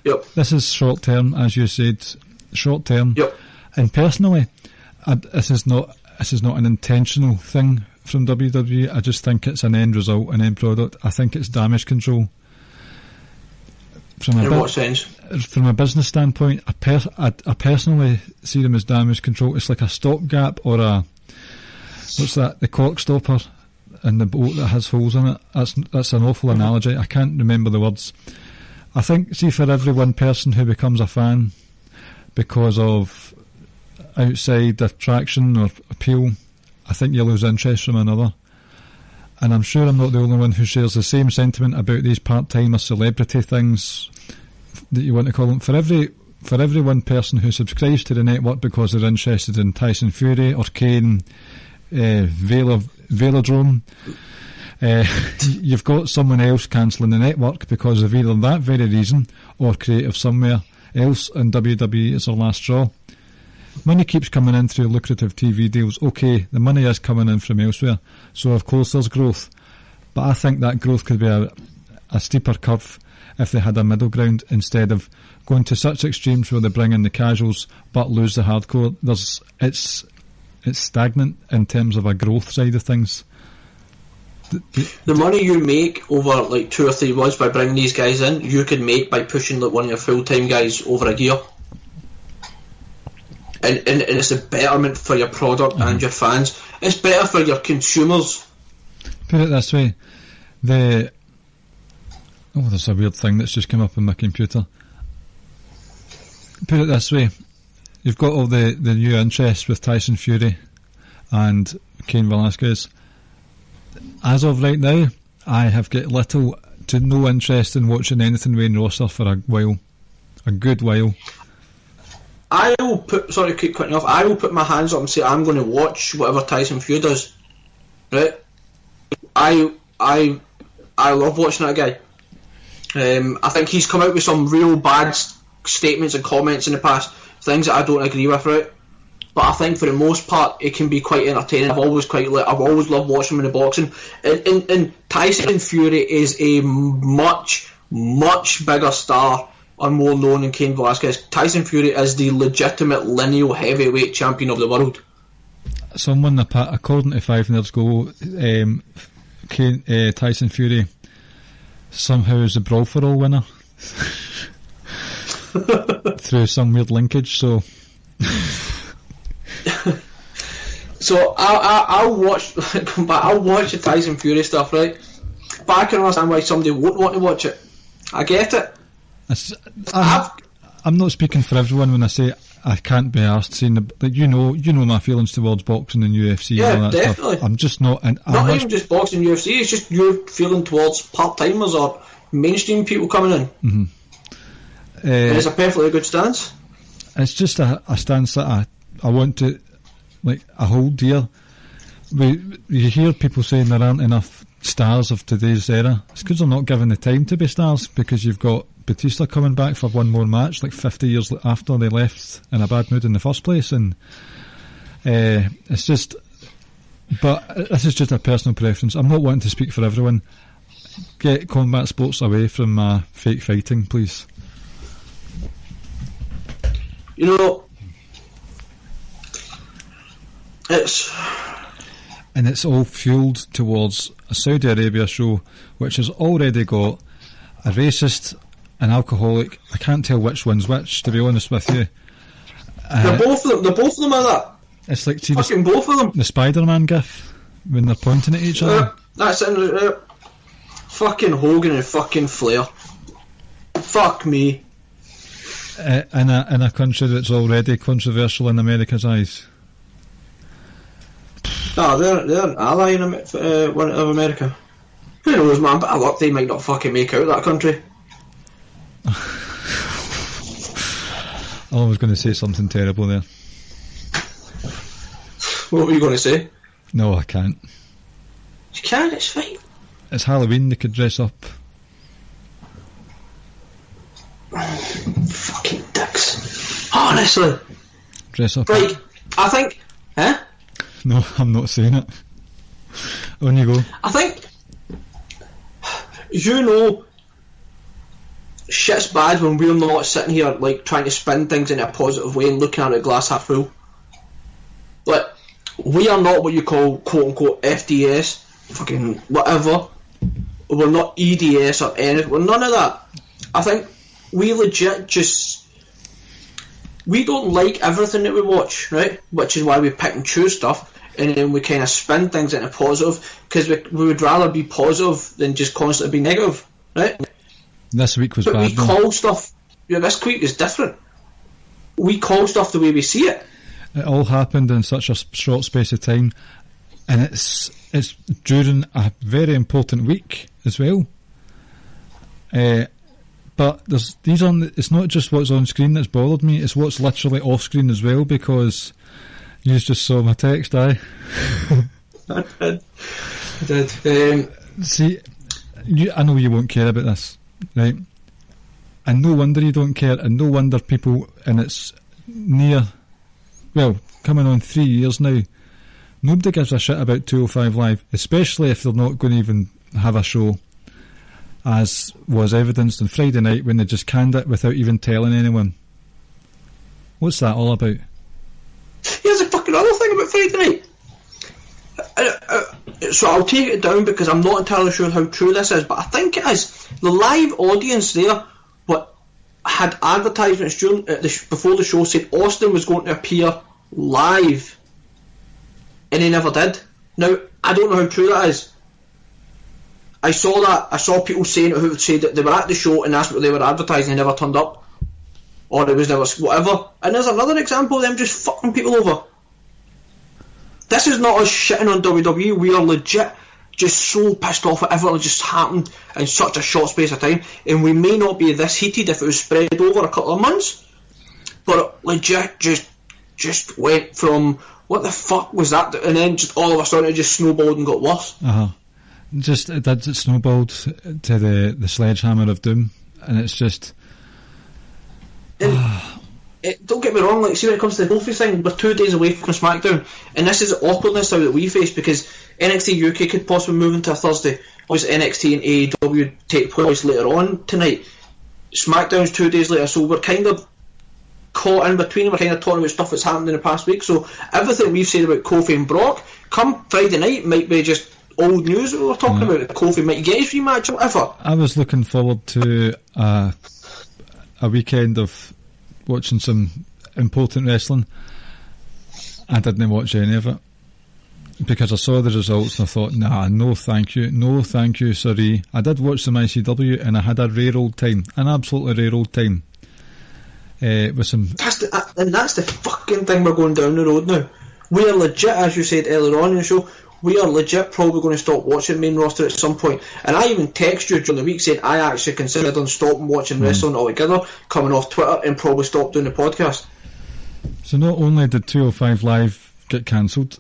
Yep. This is short term, as you said, short term. Yep. And personally, this is not an intentional thing from WWE. I just think it's an end result, an end product. I think it's damage control. In what sense? From a business standpoint, I personally see them as damage control. It's like a stopgap or a, what's that, the cork stopper in the boat that has holes in it. That's an awful analogy. I can't remember the words. I think, see, for every one person who becomes a fan because of outside attraction or appeal, I think you lose interest from another. And I'm sure I'm not the only one who shares the same sentiment about these part-time or celebrity things that you want to call them. For every one person who subscribes to the network because they're interested in Tyson Fury or Kane Velodrome, you've got someone else cancelling the network because of either that very reason or creative somewhere else, and WWE is their last straw. Money keeps coming in through lucrative TV deals. Okay, the money is coming in from elsewhere, so of course there's growth. But I think that growth could be a steeper curve if they had a middle ground instead of going to such extremes where they bring in the casuals but lose the hardcore. It's stagnant in terms of a growth side of things. The money you make over like 2 or 3 months by bringing these guys in, you could make by pushing like one of your full-time guys over a year. And it's a betterment for your product and your fans. It's better for your consumers. Put it this way, there's a weird thing that's just come up on my computer. Put it this way, you've got all the new interest with Tyson Fury and Cain Velasquez. As of right now, I have got little to no interest in watching anything Wayne Rosser for a good while. I will put my hands up and say I'm going to watch whatever Tyson Fury does. Right? I love watching that guy. I think he's come out with some real bad statements and comments in the past, things that I don't agree with, right? But I think for the most part it can be quite entertaining. I've always loved watching him in the boxing. And Tyson Fury is a much bigger star and more known than Cain Velasquez. Tyson Fury is the legitimate lineal heavyweight champion of the world. Someone, according to 5 Nerds Go, Tyson Fury somehow is the Brawl for All winner through some weird linkage. So I'll watch the Tyson Fury stuff, right? But I can understand why somebody won't want to watch it. I get it. I'm not speaking for everyone when I say I can't be arsed seeing you know my feelings towards boxing and UFC. Yeah, and all that definitely. Stuff. I'm just not. Not even just boxing and UFC. It's just your feeling towards part timers or mainstream people coming in. Mm-hmm. And it's a perfectly good stance. It's just a stance that I want to I hold dear. You hear people saying there aren't enough stars of today's era. It's because they're not given the time to be stars, because you've got Batista coming back for one more match 50 years after they left in a bad mood in the first place, and it's just, but this is just a personal preference. I'm not wanting to speak for everyone. Get combat sports away from fake fighting, please. You know, it's all fueled towards a Saudi Arabia show which has already got a racist, an alcoholic. I can't tell which one's which, to be honest with you. They're both of them are that. It's like fucking both of them. The Spider-Man gif when they're pointing at each other. That's it. Fucking Hogan and fucking Flair. Fuck me. in a country that's already controversial in America's eyes. No, they're an ally in of America. Who knows, man? But I luck they might not fucking make out that country. I was going to say something terrible there. What were you going to say? No, I can't. You can, it's fine. It's Halloween, they could dress up. Fucking dicks. Honestly. Dress up. Right, I think... Huh? No, I'm not saying it. On you go. I think... You know... Shit's bad when we're not sitting here, like, trying to spin things in a positive way and looking at it glass half full. Like, we are not what you call, quote-unquote, FDS, fucking whatever. We're not EDS or anything. We're none of that. I think we legit just... We don't like everything that we watch, right? Which is why we pick and choose stuff, and then we kind of spin things into positive, because we would rather be positive than just constantly be negative, right? This week was but bad. We call stuff... Yeah, this week is different. We call stuff the way we see it. It all happened in such a short space of time, and it's during a very important week as well. But it's not just what's on screen that's bothered me, it's what's literally off screen as well, because you just saw my text, aye? I did. See, I know you won't care about this, right? And no wonder you don't care, and no wonder people, and it's coming on 3 years now, nobody gives a shit about 205 Live, especially if they're not going to even have a show, as was evidenced on Friday night when they just canned it without even telling anyone. What's that all about? Here's a fucking other thing about Friday night. So I'll take it down because I'm not entirely sure how true this is, but I think it is. The live audience there had advertisements during before the show said Austin was going to appear live, and he never did. Now, I don't know how true that is. I saw that. I saw people saying it who would say that they were at the show and that's what they were advertising and never turned up, or it was never whatever. And there's another example of them just fucking people over. This is not us shitting on WWE. We are legit just so pissed off at everything that just happened in such a short space of time, and we may not be this heated if it was spread over a couple of months, but it legit just went from what the fuck was that, and then just all of a sudden it just snowballed and got worse. It snowballed to the sledgehammer of doom, and it's just... Don't get me wrong, like, see, when it comes to the Kofi thing, we're 2 days away from SmackDown, and this is the awkwardness now that we face, because NXT UK could possibly move into a Thursday. Obviously NXT and AEW take place later on tonight. SmackDown's 2 days later, so we're kind of caught in between. We're kind of talking about stuff that's happened in the past week, so everything we've said about Kofi and Brock come Friday night might be just old news that we're talking about. Kofi might get his rematch or whatever. I was looking forward to a weekend of watching some important wrestling. I didn't watch any of it because I saw the results and I thought, nah, no thank you, sorry. I did watch some ICW and I had a rare old time, an absolutely rare old time. With some... That's the fucking thing we're going down the road now. We are legit, as you said earlier on in the show, we are legit probably going to stop watching main roster at some point. And I even text you during the week saying I actually considered stopping watching wrestling altogether, coming off Twitter, and probably stop doing the podcast. So not only did 205 Live get cancelled,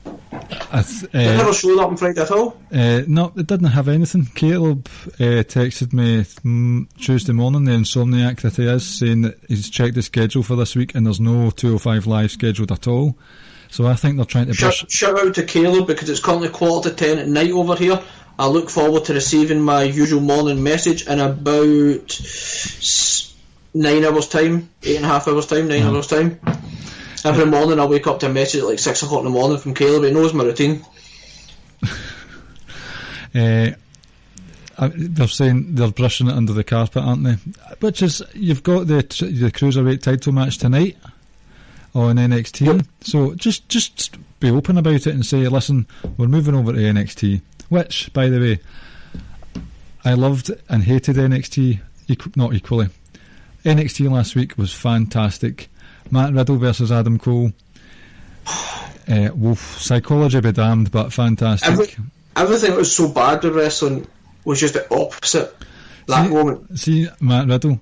it never showed up on Friday at all? No, it didn't have anything. Caleb texted me Tuesday morning, the insomniac that he is, saying that he's checked the schedule for this week and there's no 205 Live scheduled at all. So I think they're trying to shout out to Caleb, because it's currently 9:45 at night over here. I look forward to receiving my usual morning message in about 9 hours time, 8.5 hours time, 9 hours time. Every morning I wake up to a message at like 6 o'clock in the morning from Caleb. He knows my routine. They're saying they're brushing it under the carpet, aren't they? Which is, you've got the Cruiserweight title match tonight on NXT. Yep. So just be open about it and say, listen, we're moving over to NXT. Which, by the way, I loved and hated NXT not equally. NXT last week was fantastic. Matt Riddle versus Adam Cole. Wolf, psychology be damned, but fantastic. Everything that was so bad with wrestling was just the opposite that moment. See, Matt Riddle,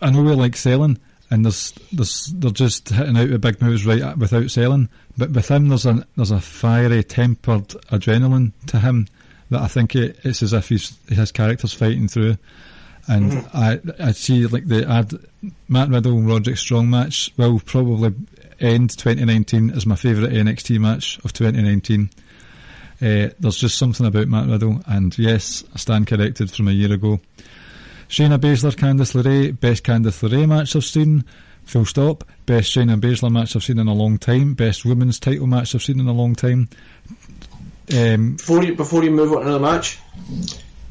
I know we like selling, and they're just hitting out with big moves right without selling, but with him there's a fiery, tempered adrenaline to him that I think it's as if his character's fighting through. And I see like the Matt Riddle Roderick Strong match will probably end 2019 as my favourite NXT match of 2019. There's just something about Matt Riddle, and yes, I stand corrected from a year ago. Shayna Baszler, Candice LeRae, best Candice LeRae match I've seen, full stop. Best Shayna Baszler match I've seen in a long time. Best women's title match I've seen in a long time. Before you move on to the match,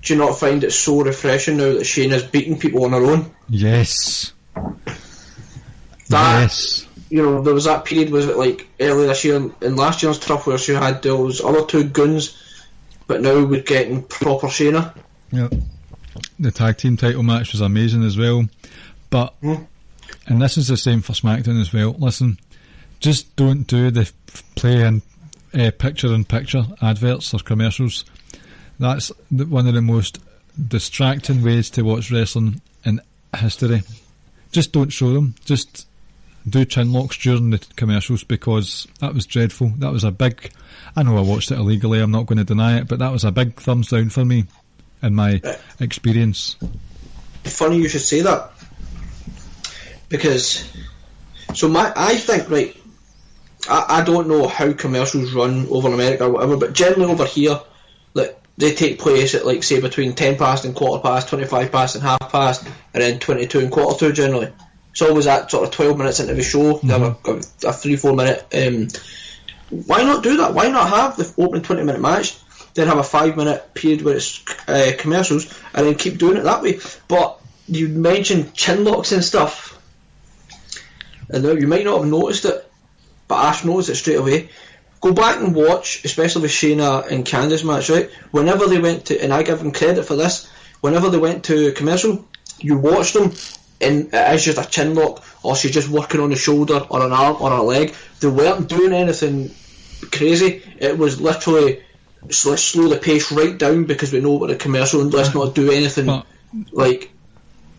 do you not find it so refreshing now that Shayna's beating people on her own? Yes. Yes. You know, there was that period, was it like earlier this year in last year's Tough, where she had those other two goons, but now we're getting proper Shayna. Yep. The tag team title match was amazing as well. But, and this is the same for SmackDown as well, listen, just don't do the play in picture-in-picture adverts or commercials. That's one of the most distracting ways to watch wrestling in history. Just don't show them. Just do chin locks during the commercials, because that was dreadful. That was a big... I know I watched it illegally, I'm not going to deny it, but that was a big thumbs down for me in my experience. Funny you should say that, because I think, right, I don't know how commercials run over in America or whatever, but generally over here, like, they take place at, like, say, between 10 past and quarter past, 25 past and half past, and then 22 and quarter to generally. It's always that sort of 12 minutes into the show, they have a 3-4 minute. Why not do that? Why not have the opening 20-minute match, then have a 5-minute period where it's commercials, and then keep doing it that way? But you mentioned chin locks and stuff, and now you might not have noticed it, but Ash noticed it straight away. Go back and watch, especially with Shayna and Candice match, right? Whenever they went to, and I give them credit for this, whenever they went to a commercial, you watched them, and it is just a chin lock, or she's just working on the shoulder, or an arm, or a leg. They weren't doing anything crazy. It was literally, let's slow the pace right down because we know what the commercial, and let's not do anything like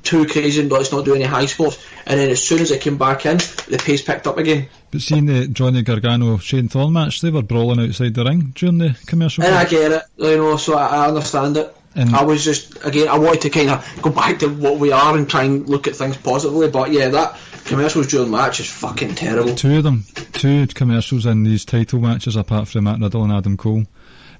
too crazy, and let's not do any high spots. And then as soon as it came back in, the pace picked up again. But seeing the Johnny Gargano Shane Thorne match, they were brawling outside the ring during the commercial. And I get it, you know, so I understand it. And I was just, again, I wanted to kind of go back to what we are and try and look at things positively, but yeah, that commercials during the match is fucking terrible. Two commercials in these title matches apart from Matt Riddle and Adam Cole.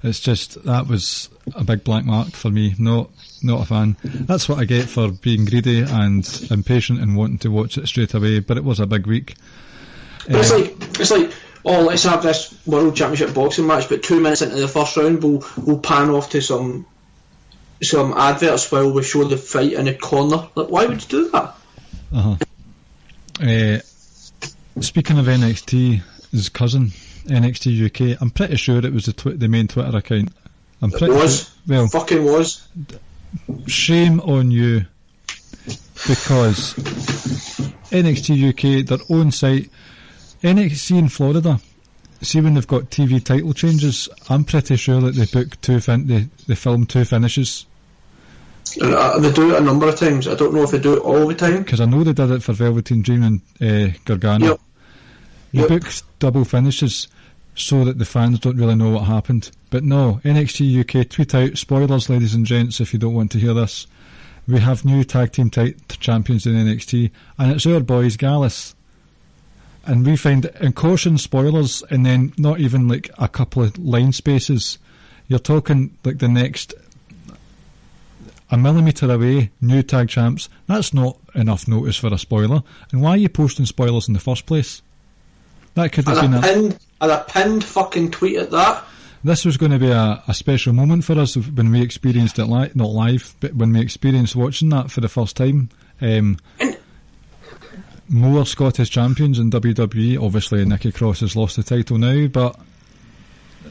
It's just, that was a big black mark for me. Not a fan. That's what I get for being greedy and impatient and wanting to watch it straight away, but it was a big week. It's like, oh, let's have this World Championship boxing match, but 2 minutes into the first round we'll pan off to some adverts while we show the fight in the corner. Like, why would you do that? Speaking of NXT, his cousin, NXT UK, I'm pretty sure it was the main Twitter account. It was. Well, fucking was. Shame on you, because NXT UK, their own site, NXT in Florida, see when they've got TV title changes, I'm pretty sure that they book they film two finishes. They do it a number of times. I don't know if they do it all the time, because I know they did it for Velveteen Dream and Gargano. They book double finishes so that the fans don't really know what happened. But no, NXT UK, tweet out, spoilers ladies and gents if you don't want to hear this, we have new tag team champions in NXT, and it's our boys Gallus. And we find, in caution, spoilers, and then not even like a couple of line spaces, you're talking like the next a millimetre away, new tag champs. That's not enough notice for a spoiler. And why are you posting spoilers in the first place? That could have been a pinned fucking tweet at that. This was going to be a special moment for us when we experienced it not live, but when we experienced watching that for the first time. More Scottish champions in WWE. Obviously Nikki Cross has lost the title now, but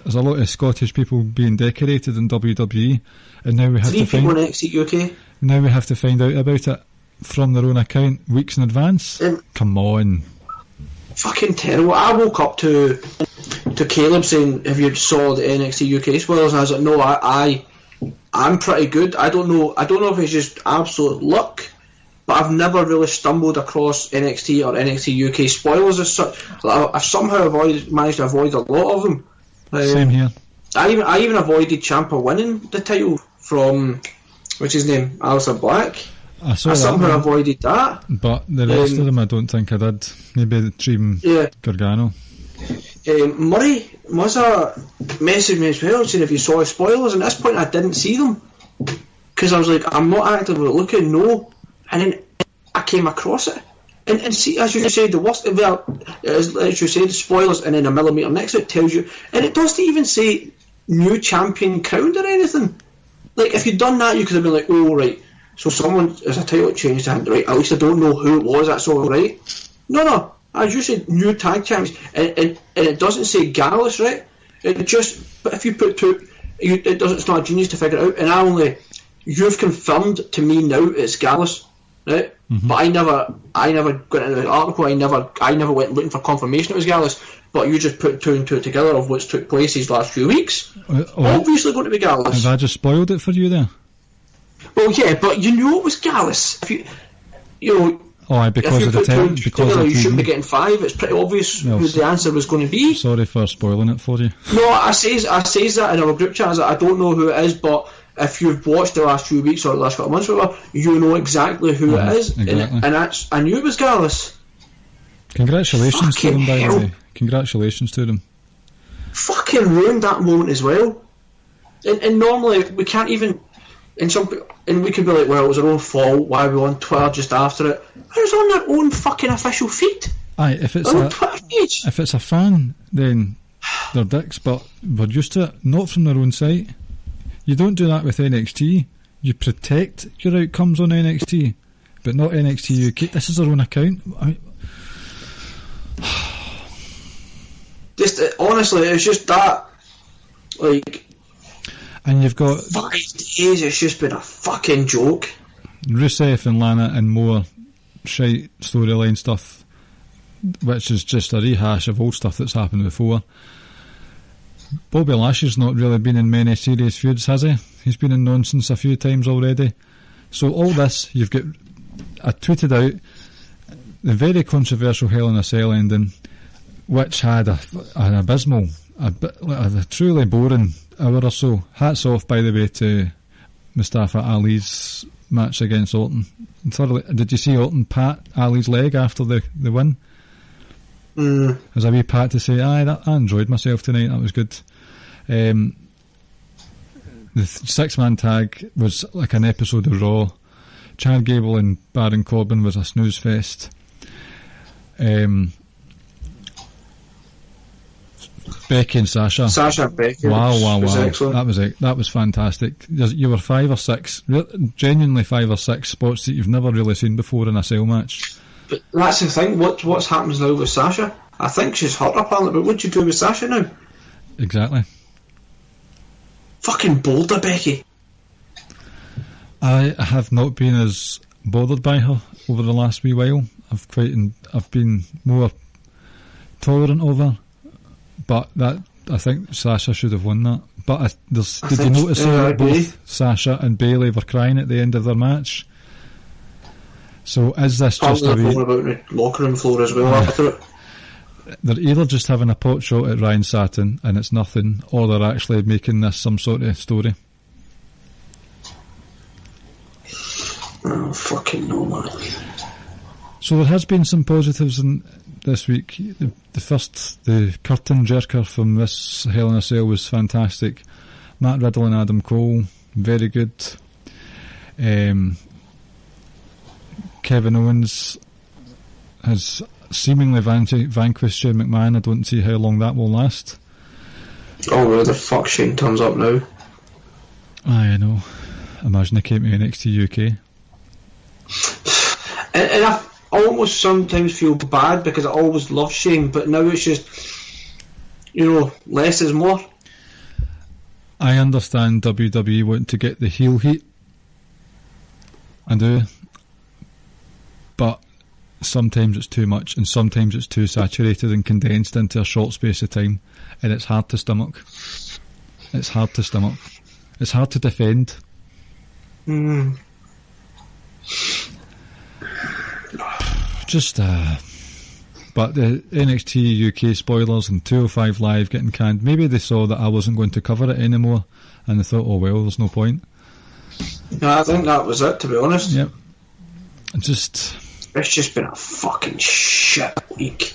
there's a lot of Scottish people being decorated in WWE, and now we have to find NXT UK. Now we have to find out about it. from their own account weeks in advance? Come on. Fucking terrible. I woke up to Caleb saying, have you saw the NXT UK spoilers? And I was like, no, I'm pretty good. I don't know if it's just absolute luck, but I've never really stumbled across NXT or NXT UK spoilers as such. I've somehow managed to avoid a lot of them. Same here. I even avoided Ciampa winning the title from, what's his name, Aleister Black. I somehow avoided that. But the rest of them I don't think I did. Maybe the Team Gargano. Murray messaged me as well saying if you saw the spoilers, and at this point I didn't see them because I was like, I'm not actively looking, no. And then I came across it and see, as you said, the worst, as you said, the spoilers, and then a millimetre next to it tells you, and it doesn't even say new champion crowned or anything. Like, if you'd done that, you could have been like, oh right, so someone as a title changed hand, right, at least I don't know who it was, that's all right. No, as you said, new tag champions, and it doesn't say Gallus, right? It just, but if you put two, it's not a genius to figure it out. And you've confirmed to me now it's Gallus, right? Mm-hmm. But I never got into the article. I never went looking for confirmation it was Gallus. But you just put two and two together of what's took place these last few weeks. Obviously going to be Gallus. Have I just spoiled it for you there? Well, yeah, but you knew it was Gallus. If you know. Because of the you shouldn't be getting 5. It's pretty obvious who the answer was going to be. Sorry for spoiling it for you. No, I says that in our group chat. I don't know who it is, but if you've watched the last few weeks or the last couple of months, or whatever, you know exactly who it is. Exactly. And I knew it was Gallus. Congratulations to them, by the way. Congratulations to them. Fucking ruined that moment as well. And normally we can't even. And we could be like, well, it was our own fault. Why are we on Twitter just after it? It was on their own fucking official feed. Aye, if it's a fan, then they're dicks. But we're used to it. Not from their own site. You don't do that with NXT. You protect your outcomes on NXT, but not NXT UK. This is their own account. Honestly, it's just that, like. And you've got 5 days, it's just been a fucking joke. Rusev and Lana and more shite storyline stuff, which is just a rehash of old stuff that's happened before. Bobby Lashley's not really been in many serious feuds, has he? He's been in nonsense a few times already. So all this, you've got, I tweeted out the very controversial Hell in a Cell ending, which had an abysmal, a truly boring hour or so. Hats off, by the way, to Mustafa Ali's match against Orton. Did you see Orton pat Ali's leg after the win? There's a wee pat to say, I enjoyed myself tonight, that was good. The 6-man tag was like an episode of Raw. Chad Gable and Baron Corbin was a snooze fest. Becky and Sasha. Becky. Wow. Excellent. That was fantastic. You were 5 or 6, genuinely 5 or 6 spots that you've never really seen before in a cell match. But that's the thing. What's happens now with Sasha? I think she's hurt apparently, but what do you do with Sasha now? Exactly. Fucking bolder Becky. I have not been as bothered by her over the last wee while. I've been more tolerant of her. But I think Sasha should have won that. But did you notice that both Sasha and Bayley were crying at the end of their match? So is this just a wee... about the locker room floor as well after it? They're either just having a pot shot at Ryan Satin and it's nothing, or they're actually making this some sort of story. Oh, fucking no, man. So there has been some positives in this week. The curtain jerker from this Hell in a Cell was fantastic. Matt Riddle and Adam Cole, very good. Kevin Owens has seemingly vanquished Shane McMahon. I don't see how long that will last. Oh, where the fuck Shane turns up now? I know. Imagine they came to NXT UK. And I almost sometimes feel bad because I always love Shane, but now it's just, less is more. I understand WWE want to get the heel heat. I do. but sometimes it's too much, and sometimes it's too saturated and condensed into a short space of time, and it's hard to stomach. It's hard to stomach. It's hard to defend. Just, but the NXT UK spoilers and 205 Live getting canned, maybe they saw that I wasn't going to cover it anymore, and they thought, oh well, there's no point. No, I think that was it, to be honest. Yep. It's just been a fucking shit week.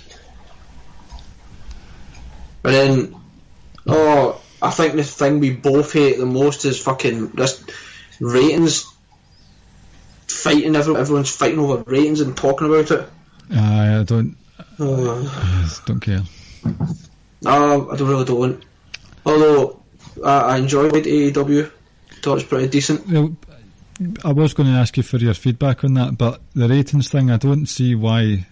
But then, I think the thing we both hate the most is fucking this ratings fighting. Everyone's fighting over ratings and talking about it. I don't care. No, I really don't. Although I enjoyed AEW, thought it was pretty decent. Well, I was going to ask you for your feedback on that, but the ratings thing, I don't see why.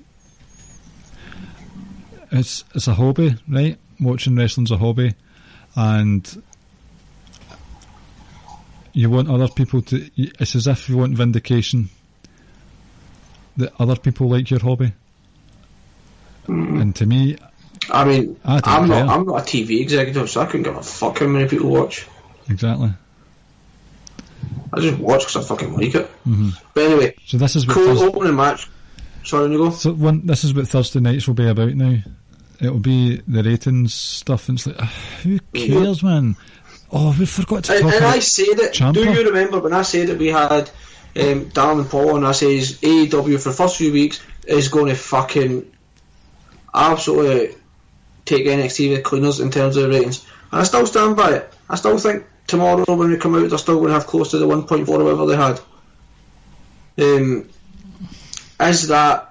It's a hobby, right? Watching wrestling's a hobby, and you want other people to. It's as if you want vindication that other people like your hobby. And to me, I mean, I'm care. not a TV executive, so I couldn't give a fuck how many people watch. Exactly. I just watch because I fucking like it. But anyway, so this is what opening match. Sorry, you go. So this is what Thursday nights will be about now. It'll be the ratings stuff, and it's like, who cares, man? Oh, we forgot to talk about. And I said it. Ciampa. Do you remember when I said that we had Darren and Paul, and I says AEW for the first few weeks is going to fucking absolutely take NXT with cleaners in terms of the ratings, and I still stand by it. I still think tomorrow when we come out, they're still going to have close to the 1.4 or whatever they had. Is that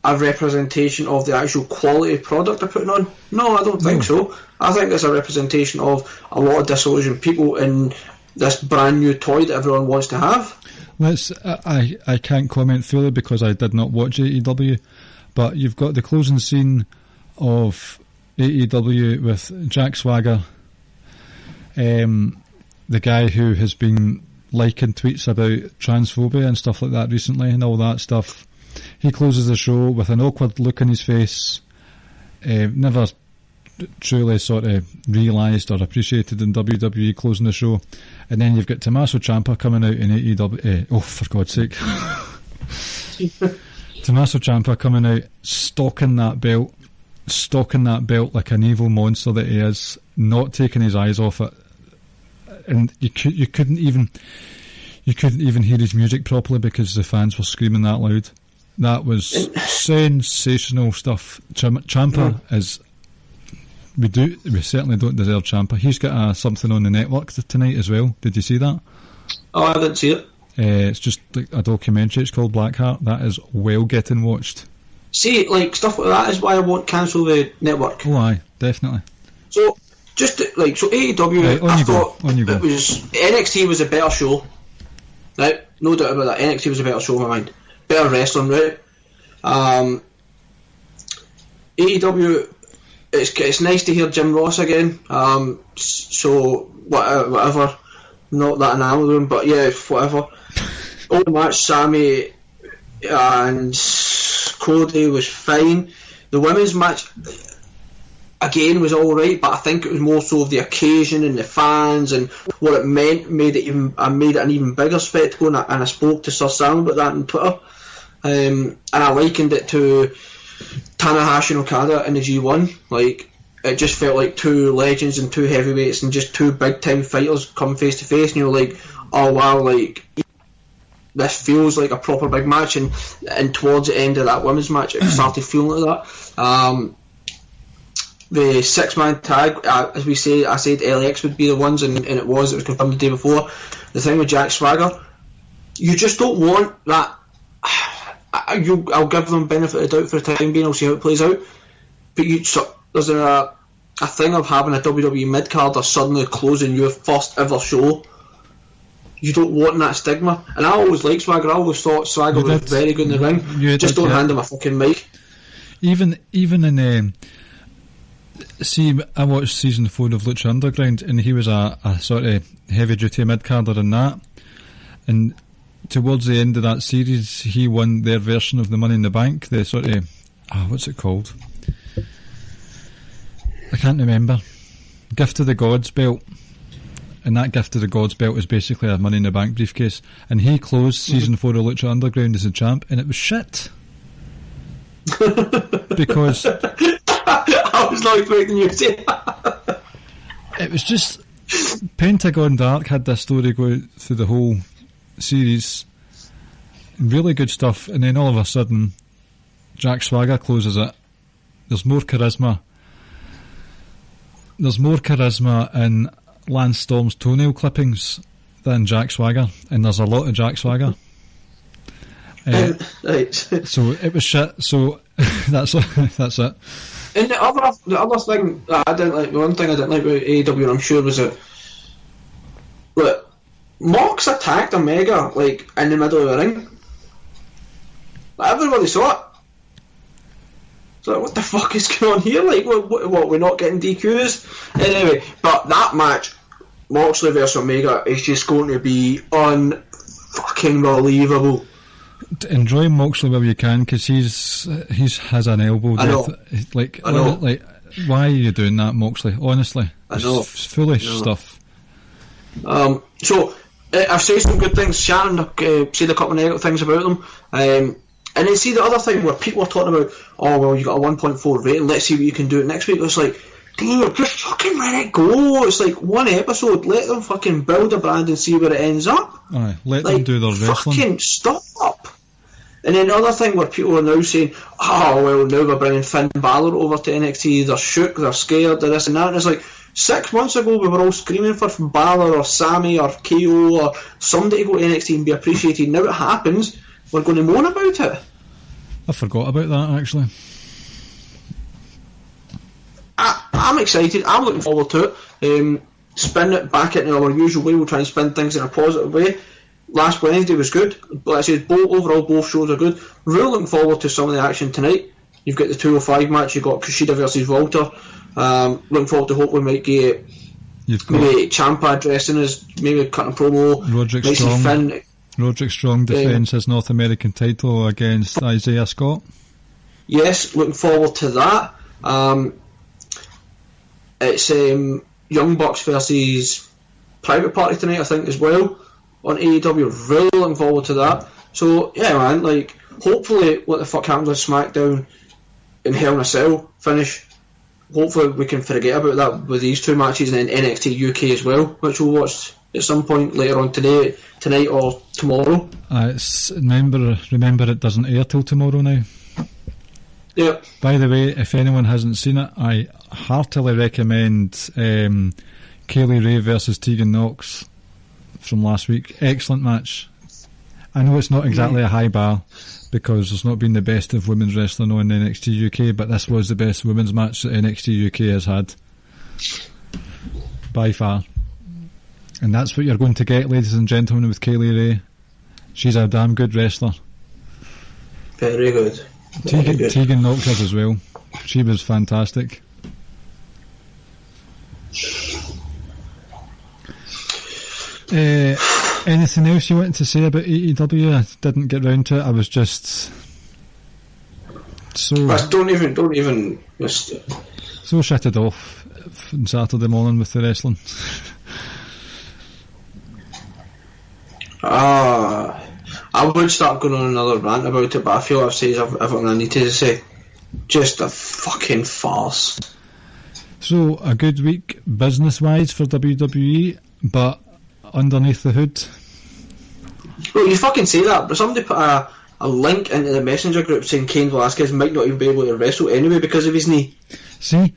a representation of the actual quality product they're putting on? No, I don't think so. I think it's a representation of a lot of disillusioned people in this brand new toy that everyone wants to have. I can't comment fully because I did not watch AEW, but you've got the closing scene of AEW with Jack Swagger, the guy who has been liking tweets about transphobia and stuff like that recently and all that stuff. He closes the show with an awkward look on his face, never truly sort of realised or appreciated in WWE closing the show. And then you've got Tommaso Ciampa coming out in AEW. Oh, for God's sake. Tommaso Ciampa coming out, stalking that belt like an evil monster that he is, not taking his eyes off it. And you couldn't even hear his music properly because the fans were screaming that loud. That was sensational stuff. Ciampa is. We certainly don't deserve Ciampa. He's got something on the network tonight as well. Did you see that? Oh, I didn't see it. It's just like a documentary. It's called Blackheart. That is well getting watched. See, like stuff like that is why I won't cancel the network. Oh, aye, definitely. So just like AEW, right, I thought it was NXT was a better show. Right, no doubt about that. NXT was a better show in my mind. Better wrestling, right? AEW, it's nice to hear Jim Ross again. So whatever, not that enamoured with him, but yeah, whatever. Old match, Sammy and Cody was fine. The women's match again was alright, but I think it was more so of the occasion and the fans and what it meant made it an even bigger spectacle. And I spoke to Sir Sam about that on Twitter, and I likened it to Tanahashi and Okada in the G1. Like, it just felt like two legends and two heavyweights and just two big time fighters come face to face, and you're like, oh wow, like this feels like a proper big match. And towards the end of that women's match, it started feeling like that. The 6-man tag, as we say, I said LX would be the ones, and it was confirmed the day before. The thing with Jack Swagger, you just don't want that. I'll give them benefit of the doubt for the time being. I'll see how it plays out. But there's a thing of having a WWE mid-carder suddenly closing your first ever show. You don't want that stigma. And I always liked Swagger. I always thought Swagger was very good in the ring. Just don't hand him a fucking mic. Even in see, I watched season 4 of Lucha Underground, and he was a sort of heavy duty mid-carder in that. And towards the end of that series, he won their version of the Money in the Bank. The sort of what's it called? I can't remember. Gift of the Gods belt. And that Gift of the Gods belt is basically a Money in the Bank briefcase. And he closed season 4 of Lucha Underground as a champ, and it was shit. Because I was not expecting you to say that. It was just Pentagon Dark had this story go through the whole series, really good stuff, and then all of a sudden Jack Swagger closes it. There's more charisma in Lance Storm's toenail clippings than Jack Swagger, and there's a lot of Jack Swagger. Right. So it was shit. So that's it. And the other thing that I didn't like, the one thing I didn't like about AEW, I'm sure, was that, look, Mox attacked Omega like in the middle of the ring. Like, everybody saw it. So what the fuck is going on here? Like, what we're not getting DQs? Anyway, but that match, Moxley versus Omega, is just going to be unfucking believable. Enjoy Moxley while you can, because he has an elbow. I know. Like, why are you doing that, Moxley? Honestly, I know. It's foolish stuff. So I've said some good things. Shannon said a couple of negative things about them. And then see the other thing where people are talking about, oh well, you got a 1.4 rating, let's see what you can do next week. It's like, dude, just fucking let it go. It's like one episode, let them fucking build a brand and see where it ends up. Aye, let them do their wrestling. Fucking stop. And then the other thing where people are now saying, oh well, now we're bringing Finn Balor over to NXT, they're shook, they're scared, they're this and that, and it's like, 6 months ago we were all screaming for Balor or Sammy or KO or somebody to go to NXT and be appreciated. Now it happens, we're going to moan about it. I forgot about that, actually. I'm excited, I'm looking forward to it. Spin it back into our usual way, we'll try and spin things in a positive way. Last Wednesday was good, but I said overall both shows are good. Really looking forward to some of the action tonight. You've got the 205 match, you've got Kushida versus Walter. Looking forward to hope we might get maybe Ciampa dressing as maybe cutting a promo. Roderick Strong defends his North American title against Isaiah Scott. Yes, looking forward to that. It's Young Bucks versus Private Party tonight, I think, as well, on AEW. Really looking forward to that. So, yeah, man, like, hopefully what the fuck happens with SmackDown in Hell in a Cell finish, hopefully we can forget about that with these two matches, and then NXT UK as well, which we'll watch at some point later on tonight or tomorrow. Remember it doesn't air till tomorrow now. Yeah. By the way, if anyone hasn't seen it, I heartily recommend Kaylee Ray versus Tegan Knox from last week. Excellent match. I know it's not exactly a high bar because there's not been the best of women's wrestling on NXT UK, but this was the best women's match that NXT UK has had by far. And that's what you're going to get, ladies and gentlemen, with Kaylee Ray. She's a damn good wrestler. Very good. Tegan Knox as well. She was fantastic. Anything else you wanted to say about AEW? I didn't get round to it. I was just so don't even so shitted off on Saturday morning with the wrestling. I would start going on another rant about it, but I feel I've said everything I need to say. Just a fucking farce. So, a good week business-wise for WWE, but underneath the hood. Well, you fucking say that, but somebody put a link into the messenger group saying Cain Velasquez might not even be able to wrestle anyway because of his knee. See?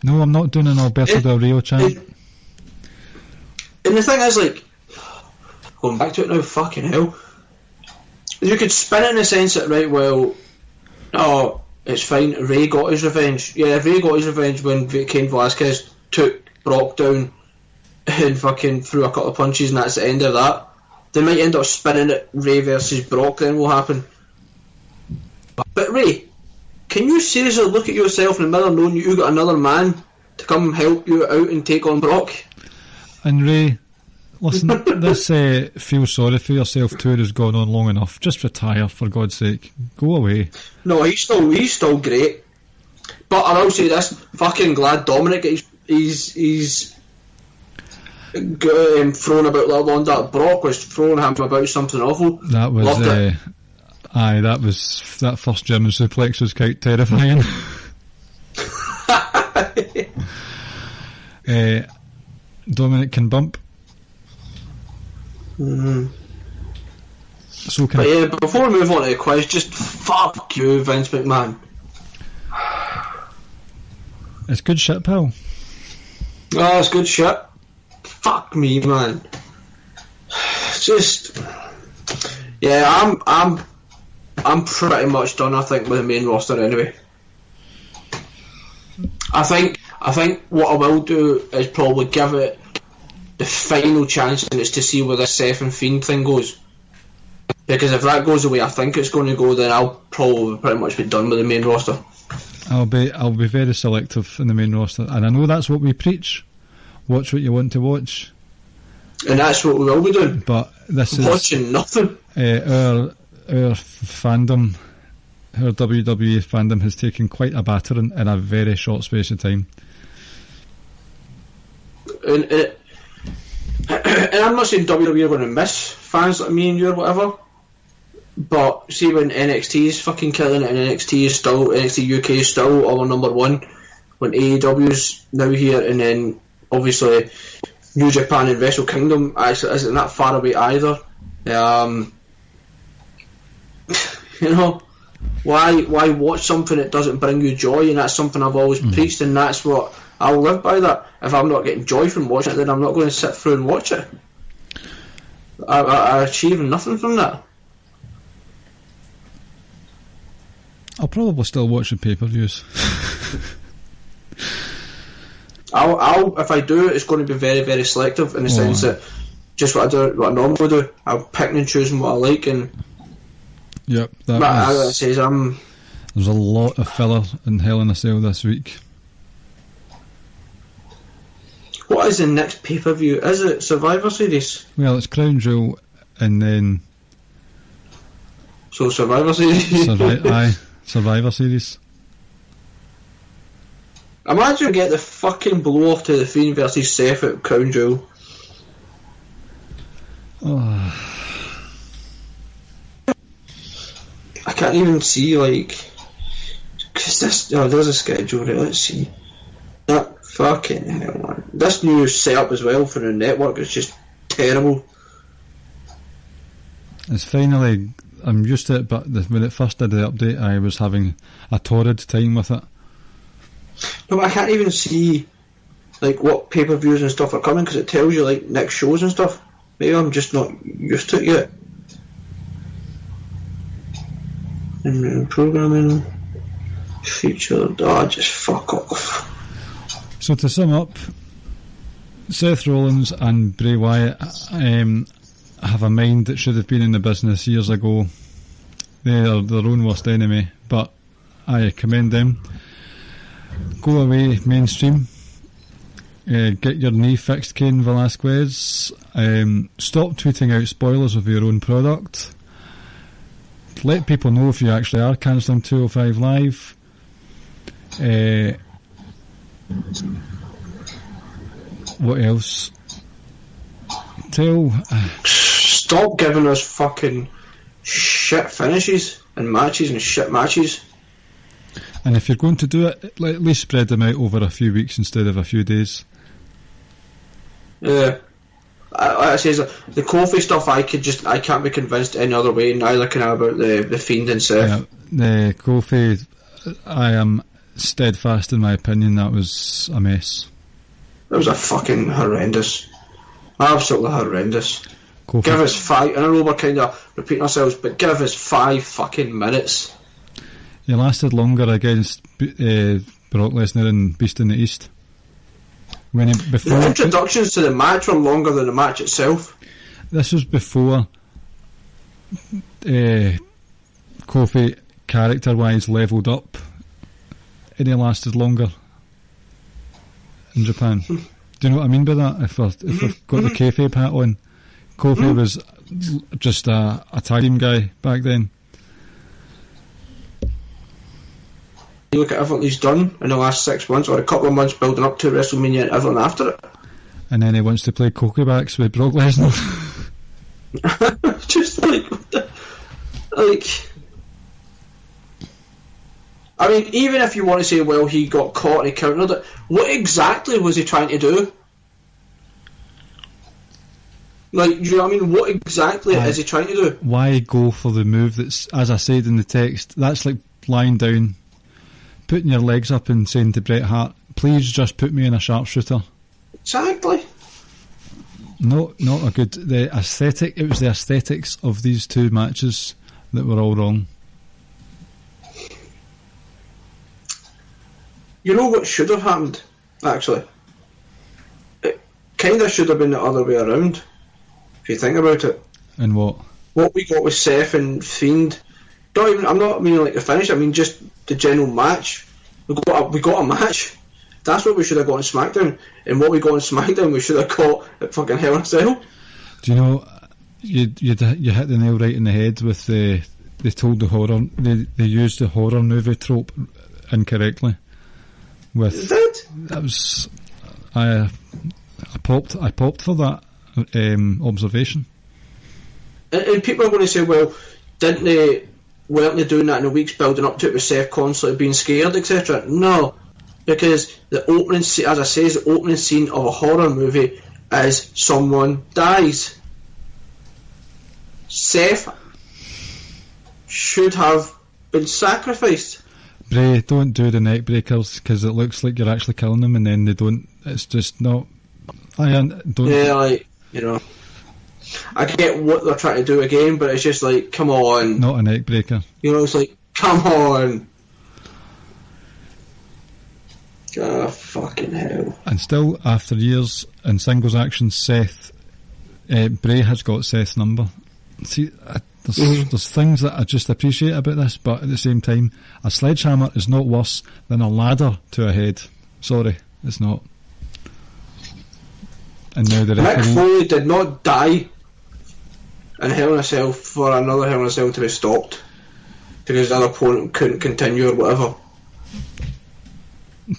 No, I'm not doing an Alberto Del Rio chant. And the thing is, like, going back to it now, fucking hell, you could spin it in the sense that, right, well, oh, it's fine, Ray got his revenge. Yeah, Ray got his revenge when Cain Velasquez took Brock down and fucking threw a couple of punches, and that's the end of that. They might end up spinning it, Ray versus Brock, then will happen. But Ray, can you seriously look at yourself in the mirror knowing you got another man to come help you out and take on Brock? And Ray, Listen, this feel sorry for yourself tour has gone on long enough. Just retire, for God's sake. Go away. No, he's still great. But I will say this, fucking glad Dominic he's thrown about that long that Brock was throwing him about something awful. That was that first German suplex was quite terrifying. Dominic can bump. Mm-hmm. So but yeah, before we move on to the quiz, just fuck you, Vince McMahon. It's good shit, pal. Oh, it's good shit. Fuck me, man. Just yeah, I'm pretty much done. I think with the main roster anyway. I think what I will do is probably give it the final chance, and it's to see where this Seth and Fiend thing goes. Because if that goes the way I think it's going to go, then I'll probably pretty much be done with the main roster. I'll be very selective in the main roster, and I know that's what we preach. Watch what you want to watch, and that's what we will be doing. But this is watching nothing. Our fandom, our WWE fandom, has taken quite a battering in a very short space of time. And I'm not saying WWE are going to miss fans like me and you or whatever, but see when NXT is fucking killing it, and NXT UK is still our number one, when AEW's now here, and then obviously New Japan and Wrestle Kingdom actually isn't that far away either. You know, why watch something that doesn't bring you joy? And that's something I've always preached, and that's what I'll live by. That if I'm not getting joy from watching it, then I'm not going to sit through and watch it. I achieve nothing from that. I'll probably still watch the pay-per-views. I'll if I do, it's going to be very, very selective in the sense that just what I normally do. I'll pick and choose what I like, and yep. There's a lot of filler in Hell in a Cell this week. What is the next pay-per-view? Is it Survivor Series? Well, it's Crown Jewel, and then so Survivor Series. Survivor Series. Imagine get the fucking blow off to the Fiend versus Seth at Crown Jewel. Oh. I can't even see, because there's a schedule, right? Let's see. That fucking hell, man. This new setup as well for the network is just terrible. It's finally, I'm used to it, but when it first did the update, I was having a torrid time with it. No, but I can't even see what pay-per-views and stuff are coming, because it tells you next shows and stuff. Maybe I'm just not used to it yet. And programming featured. Just fuck off. So to sum up, Seth Rollins and Bray Wyatt have a mind that should have been in the business years ago. They are their own worst enemy, but I commend them. Go away, mainstream. Get your knee fixed, Cain Velasquez. Stop tweeting out spoilers of your own product. Let people know if you actually are cancelling 205 Live. What else? Stop giving us fucking shit finishes and matches and shit matches. And if you're going to do it, at least spread them out over a few weeks instead of a few days. Yeah. I says the Kofi stuff I can't be convinced any other way, neither can I about the Fiend and Seth. Yeah, the Kofi, I am steadfast in my opinion, that was a mess. That was a fucking horrendous. Absolutely horrendous. Kofi. Give us 5, I know we're kind of repeating ourselves, but give us 5 fucking minutes. He lasted longer against Brock Lesnar and Beast in the East. The introductions to the match were longer than the match itself. This was before Kofi character-wise levelled up, and he lasted longer in Japan. Do you know what I mean by that? If I've got the kayfabe hat on, Kofi was just a tag team guy back then. You look at everything he's done in the last 6 months, or a couple of months building up to WrestleMania and everything after it. And then he wants to play Cokebacks with Brock Lesnar. Just like, what the, like, I mean, even if you want to say, well, he got caught and he countered it, what exactly was he trying to do? Like, do you know what I mean? What exactly is he trying to do? Why go for the move that's, as I said in the text, that's like lying down, putting your legs up and saying to Bret Hart, please just put me in a sharpshooter. Exactly. No, not a good. The aesthetic. It was the aesthetics of these two matches that were all wrong. You know what should have happened? Actually, it kind of should have been the other way around. If you think about it. And what? What we got with Seth and Fiend. I'm not meaning like the finish. I mean just the general match. We got a match. That's what we should have got on SmackDown. And what we got on SmackDown, we should have got at fucking Hell in a Cell. Do you know? You hit the nail right in the head with the. They told the horror. They used the horror movie trope incorrectly. With that was I popped for that observation. And people are going to say, well, weren't they doing that in the weeks building up to it with Seth constantly being scared, etc.? No, because the opening, as I say, the opening scene of a horror movie is someone dies. Seth should have been sacrificed. Bray, don't do the neck breakers because it looks like you're actually killing them, and then they don't. It's just not. Don't. Yeah, like, you know, I get what they're trying to do again, but it's just like, come on. Not a neck breaker. You know, it's like, come on. Oh, fucking hell. And still, after years in singles action, Bray has got Seth's number. See, there's things that I just appreciate about this, but at the same time, a sledgehammer is not worse than a ladder to a head. Sorry, it's not. And now the referee... Mick Foley did not die in Hell in a Cell for another Hell in a Cell to be stopped because the other opponent couldn't continue or whatever.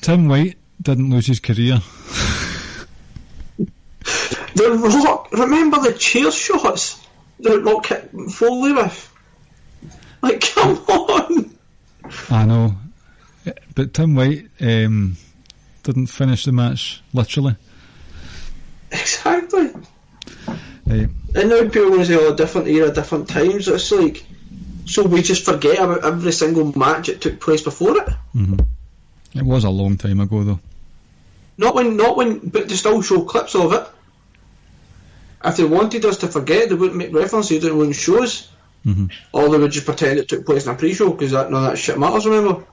Tim White didn't lose his career. The Rock, remember the chair shots that Rock hit Foley with? Like, come on! I know. But Tim White didn't finish the match, literally. Exactly. Right. And now people are going to say, oh, different era, different times. It's like, so we just forget about every single match that took place before it? Mm-hmm. It was a long time ago, though. Not when, but they still show clips of it. If they wanted us to forget, they wouldn't make references, they wouldn't show us. Mm-hmm. Or they would just pretend it took place in a pre-show, because none of that shit matters, remember?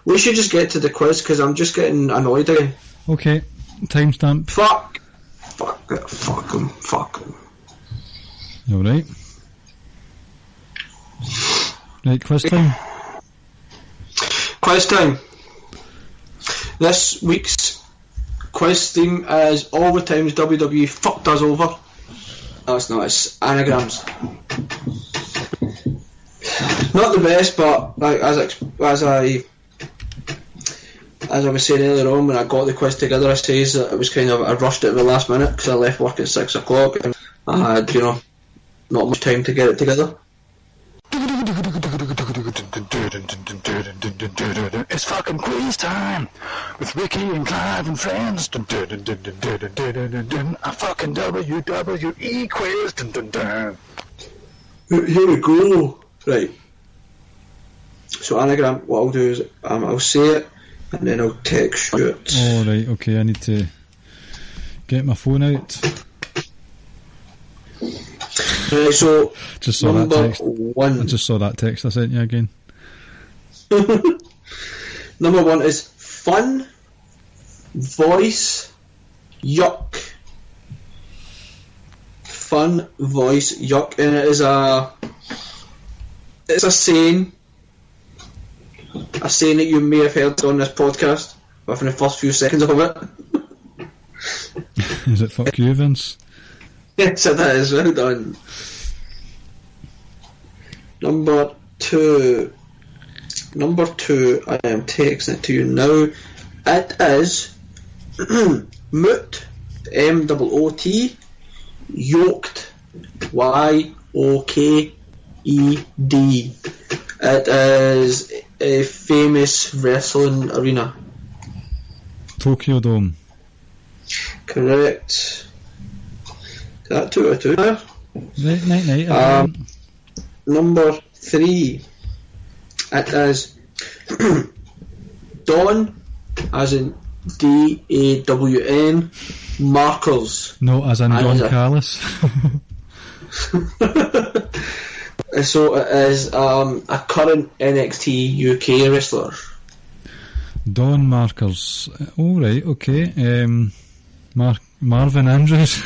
We should just get to the quiz, because I'm just getting annoyed again. Okay, timestamp. Fuck him. You alright? Right, quiz time. Quiz time. This week's quiz theme is all the times WWE fucked us over. No, it's not, it's anagrams. Not the best, but like, as I was saying earlier on, when I got the quiz together, I says that it was kind of, I rushed it at the last minute because I left work at 6 o'clock and I had, not much time to get it together. It's fucking quiz time with Ricky and Clive and friends. A fucking WWE quiz. Here we go. Right. So anagram, what I'll do is I'll say it and then I'll text you it. Oh right, okay, I need to get my phone out. Right, so just saw that text. 1. I just saw that text I sent you again. Number 1 is fun, voice, yuck. Fun, voice, yuck, and it's a saying that you may have heard on this podcast within the first few seconds of it. Is it fuck you, Vince? Yes, it is. Well done. Number two, I am texting it to you now. It is Moot, M-O-O-T, Yoked, Y-O-K-E-D. It is a famous wrestling arena. Tokyo Dome. Correct. Is that 2 out of 2 now? Right, night. Number 3. It is Dawn, as in D-A-W-N, Markers. No, as in Don Callis. So it is a current NXT UK wrestler. Don Markers. Oh, right, okay. Marvin Andrews.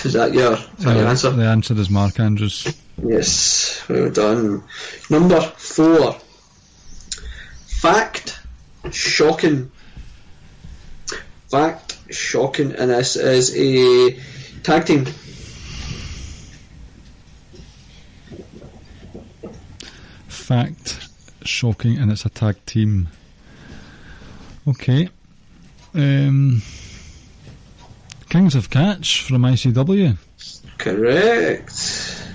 Is that your answer? The answer is Mark Andrews. Yes, well done. Number 4. Fact shocking, and this is a tag team. Fact shocking, and it's a tag team. Okay. Kings of Catch from ICW. Correct.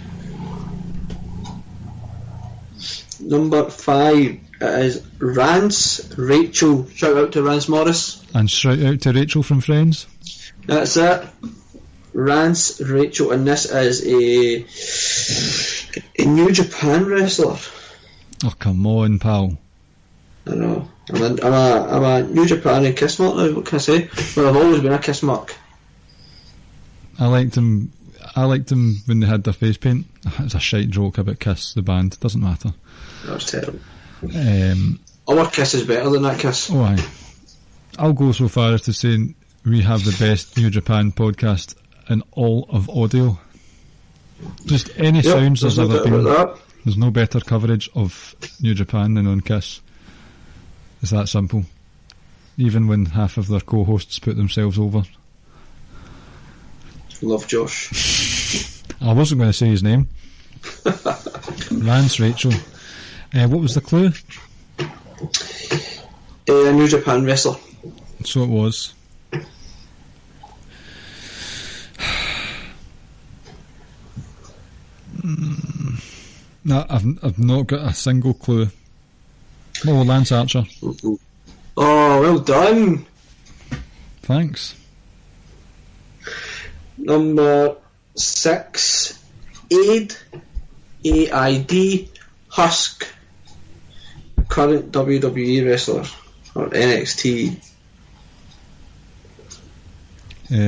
Number 5, it is Rance Rachel. Shout out to Rance Morris. And shout out to Rachel from Friends. That's it. Rance Rachel, and this is a New Japan wrestler. Oh, come on, pal. I know. I'm a New Japan and Kiss mark now. What can I say? Well, I've always been a Kiss mark. I liked them when they had their face paint. It's a shite joke about Kiss, the band. Doesn't matter. That was terrible. Our Kiss is better than that Kiss. Oh, aye. I'll go so far as to say we have the best New Japan podcast in all of audio. Just any sounds there's ever been. There's no better coverage of New Japan than on Kiss. It's that simple. Even when half of their co-hosts put themselves over. Love Josh. I wasn't going to say his name. Rance Rachel. What was the clue? A New Japan wrestler. So it was. No, I've not got a single clue. Oh, Lance Archer. Oh, well done. Thanks. Number 6, Aid, A-I-D, Husk, current WWE wrestler, or NXT.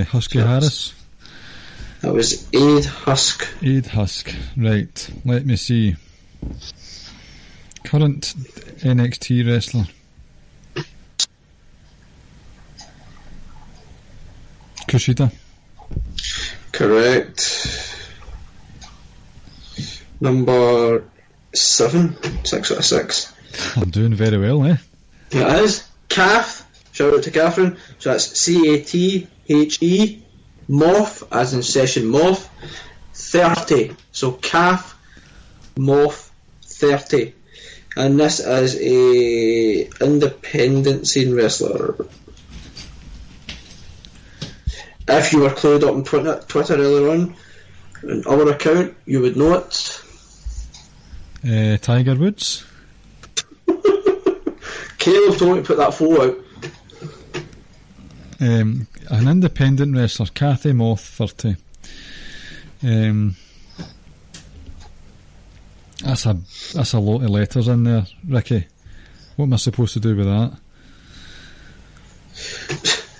Husky Harris. That was Aid Husk. Aid Husk. Right, let me see. Current NXT wrestler. Kushida. Correct. Number 7, 6 out of 6. I'm doing very well, eh? Yeah, it is. Kath, shout out to Catherine. So that's C-A-T-H-E, Moth, as in session Moth, 30. So Kath, Moth, 30. And this is a independent scene wrestler. If you were clued up on Twitter earlier on our account, you would know it. Tiger Woods. Caleb told me to put that photo out. An independent wrestler, Kathy Moth, 30. That's a lot of letters in there, Ricky. What am I supposed to do with that?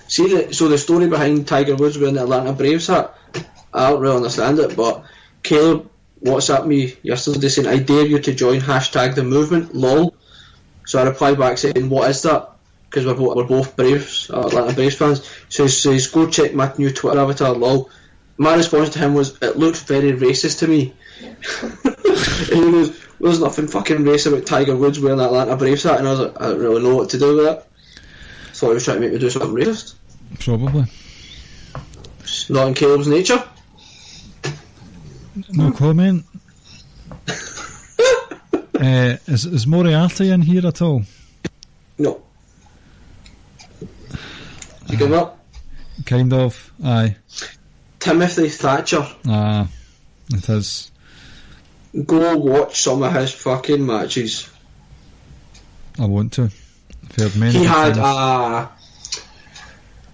See, so the story behind Tiger Woods wearing the Atlanta Braves hat, I don't really understand it, but Caleb WhatsApped me yesterday saying, I dare you to join #the movement, lol. So I replied back saying, what is that? Because we're both Braves, Atlanta Braves fans. So he says, go check my new Twitter avatar, lol. My response to him was, it looked very racist to me. And he goes, there's nothing fucking race about Tiger Woods wearing that Atlanta Braves hat. And I was like, I don't really know what to do with it. Thought he was trying to make me do something racist. Probably. It's not in Caleb's nature. No comment. Is Moriarty in here at all? No. Did you give up? Kind of, aye. Timothy Thatcher. It is. Go watch some of his fucking matches. I want to. I've heard many. He had a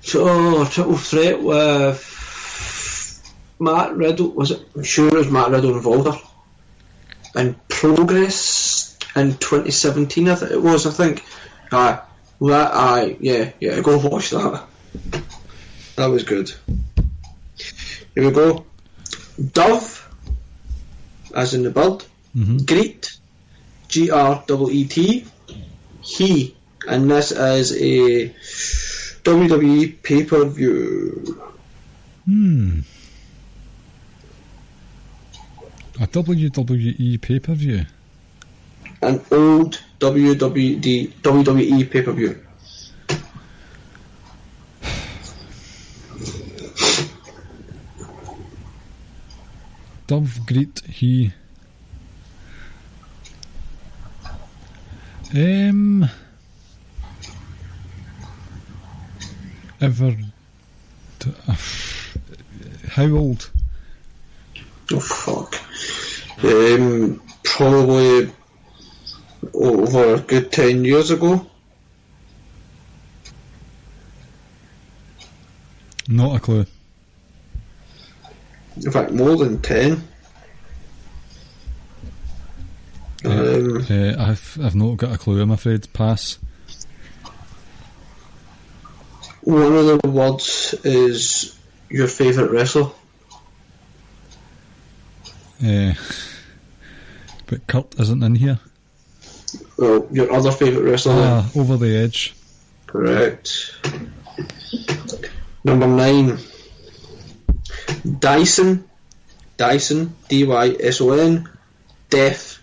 triple threat with Matt Riddle. Was it? I'm sure it was Matt Riddle and Volder. In Progress in 2017, I think. Yeah, go watch that. That was good. Here we go. Dove, as in the bird. Greet, Greet. He, and this is a WWE pay-per-view. A WWE pay-per-view. An old WWE pay-per-view. Dove, Greet, he. How old? Oh fuck. Probably over a good 10 years ago. Not a clue. In fact, more than 10. I've not got a clue, I'm afraid. Pass. One of the words is your favourite wrestler. But Kurt isn't in here. Well, your other favourite wrestler. Over the Edge. Correct. Number 9. Dyson, D-Y-S-O-N, deaf,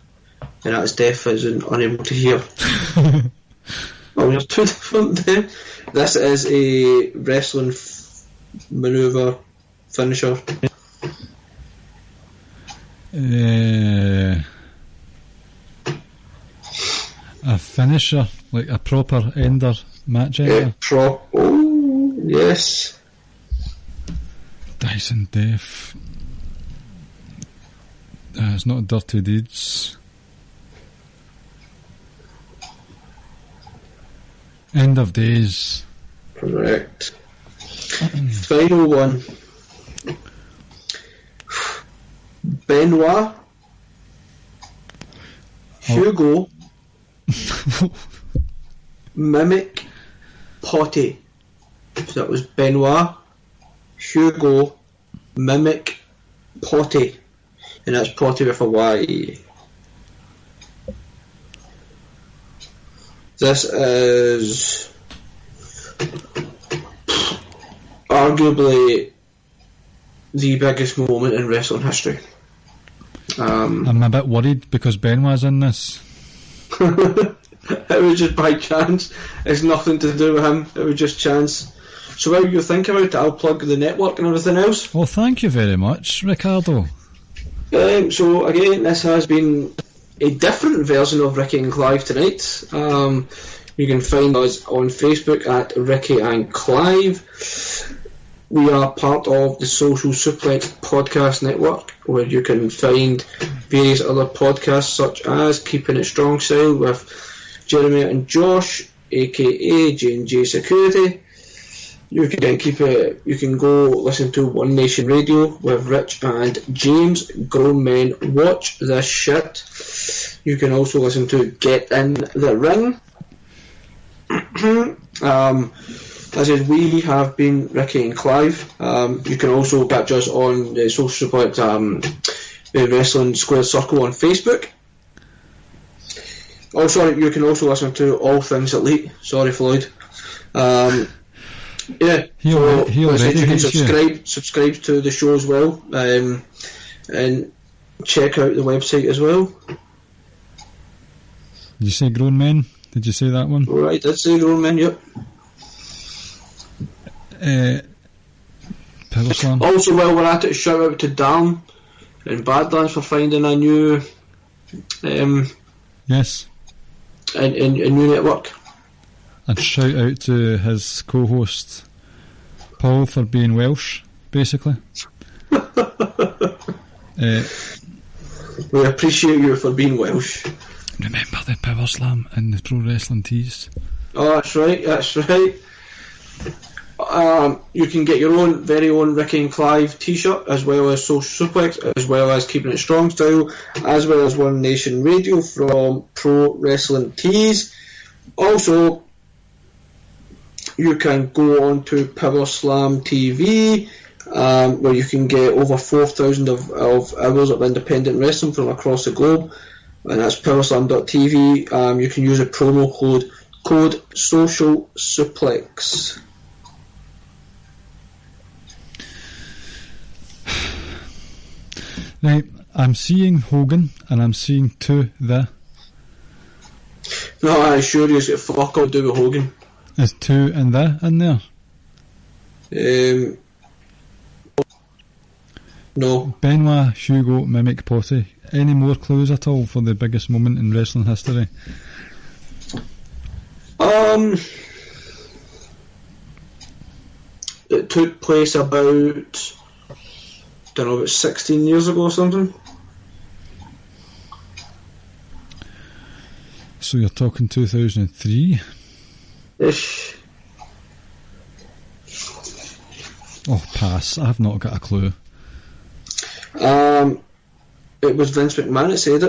and that's deaf as in unable to hear. There's two different there. This is a wrestling manoeuvre finisher. A finisher, like a proper ender match ender. Oh, yes. Dyson Deaf. It's not Dirty Deeds. End of Days. Correct. Final one. Benoit, Hugo, Mimic, Potty. So that was Benoit, Hugo, Mimic, Potty, and that's Potty with a Y. This is arguably the biggest moment in wrestling history. I'm a bit worried because Benoit's in this. It was just by chance. It's nothing to do with him. It was just chance. So while you think about it, I'll plug the network and everything else. Well, thank you very much, Ricardo. So again, this has been a different version of Ricky and Clive tonight. You can find us on Facebook at Ricky and Clive. We are part of the Social Suplex podcast network, where you can find various other podcasts such as Keeping It Strong Style with Jeremy and Josh, aka J&J Security. You can go listen to One Nation Radio with Rich and James. Grown Men Watch This Shit. You can also listen to Get in the Ring. As is, we have been Ricky and Clive. You can also catch us on the Social Suplex Wrestling Square Circle on Facebook. You can also listen to All Things Elite. Sorry, Floyd. You can subscribe to the show as well. And check out the website as well. Did you say grown men? Did you say that one? Right, did say grown men, yep. Power Slam. Also, while we're at it, shout out to Dan and Badlands for finding a new Yes. a new network. And shout out to his co-host Paul for being Welsh, basically. We appreciate you for being Welsh. Remember the Power Slam and the Pro Wrestling tees? Oh, that's right, that's right. You can get your own very own Ricky and Clive T-shirt, as well as Social Suplex, as well as Keeping It Strong style, as well as One Nation Radio from Pro Wrestling Tees. Also, you can go on to Power Slam TV, where you can get over 4,000 of hours of independent wrestling from across the globe, and that's powerslam.tv. You can use a promo code Social Suplex. Right, I'm seeing Hogan and I'm seeing the. No, I assure you, it's got fuck all to do with Hogan. Is to and the in there? No. Benoit, Hugo, Mimic, Posse. Any more clues at all for the biggest moment in wrestling history? It took place about 16 years ago or something. So you're talking 2003? Ish. Oh, pass. I've not got a clue. It was Vince McMahon that said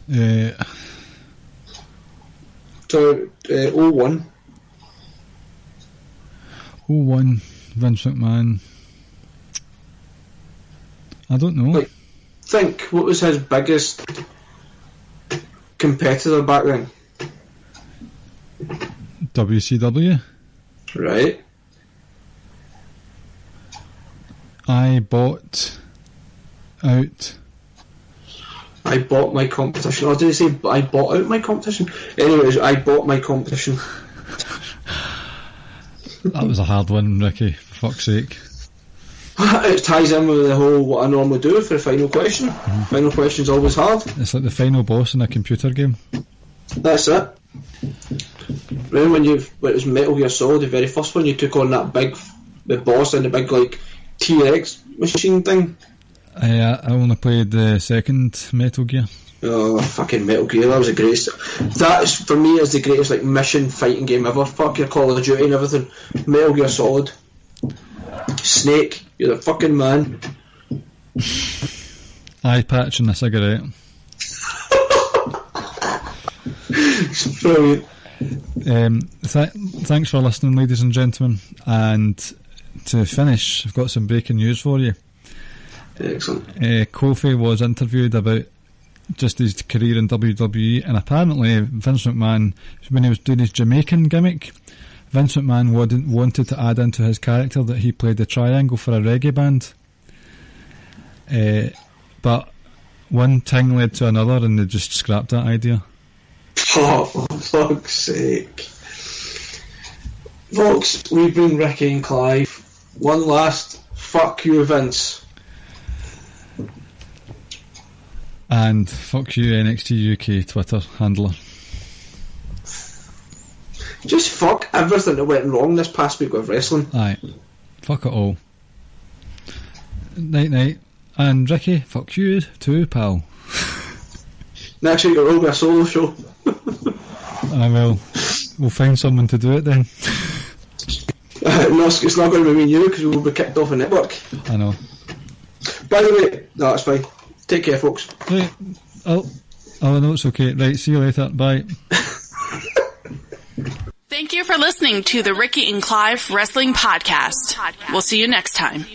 it. So, 01. 01, Vince McMahon. I don't know. Like, think, what was his biggest competitor back then? WCW. Right. I bought out. I bought my competition. Or did I say I bought out my competition? Anyways, I bought my competition. That was a hard one, Ricky, for fuck's sake. It ties in with the whole what I normally do for the final question. Final question's always hard. It's like the final boss in a computer game. That's it. Remember when it was Metal Gear Solid, the very first one, you took on the boss in the big like T-Rex machine thing? I only played the second Metal Gear. Oh, fucking Metal Gear, that was the greatest. That is, for me, is the greatest like mission fighting game ever. Fuck your Call of Duty and everything. Metal Gear Solid. Snake, you're the fucking man. Eye patch and a cigarette. Brilliant. Thanks for listening, ladies and gentlemen. And to finish, I've got some breaking news for you. Excellent. Kofi was interviewed about just his career in WWE, and apparently Vince McMahon, when he was doing his Jamaican gimmick, Vince McMahon wanted to add into his character that he played the triangle for a reggae band. But one thing led to another and they just scrapped that idea. Oh, for fuck's sake. Folks, we've been Ricky and Clive. One last fuck you, Vince. And fuck you, NXT UK Twitter handler. Just fuck everything that went wrong this past week with wrestling. Aye. Fuck it all. Night night. And Ricky, fuck you too, pal. Next week it'll be a solo show. I will. We'll find someone to do it then. No, it's not going to be me and you because we'll be kicked off the network. I know. By the way, no, that's fine. Take care, folks. Right. Oh no, it's okay. Right, see you later. Bye. Thank you for listening to the Ricky and Clive Wrestling Podcast. We'll see you next time.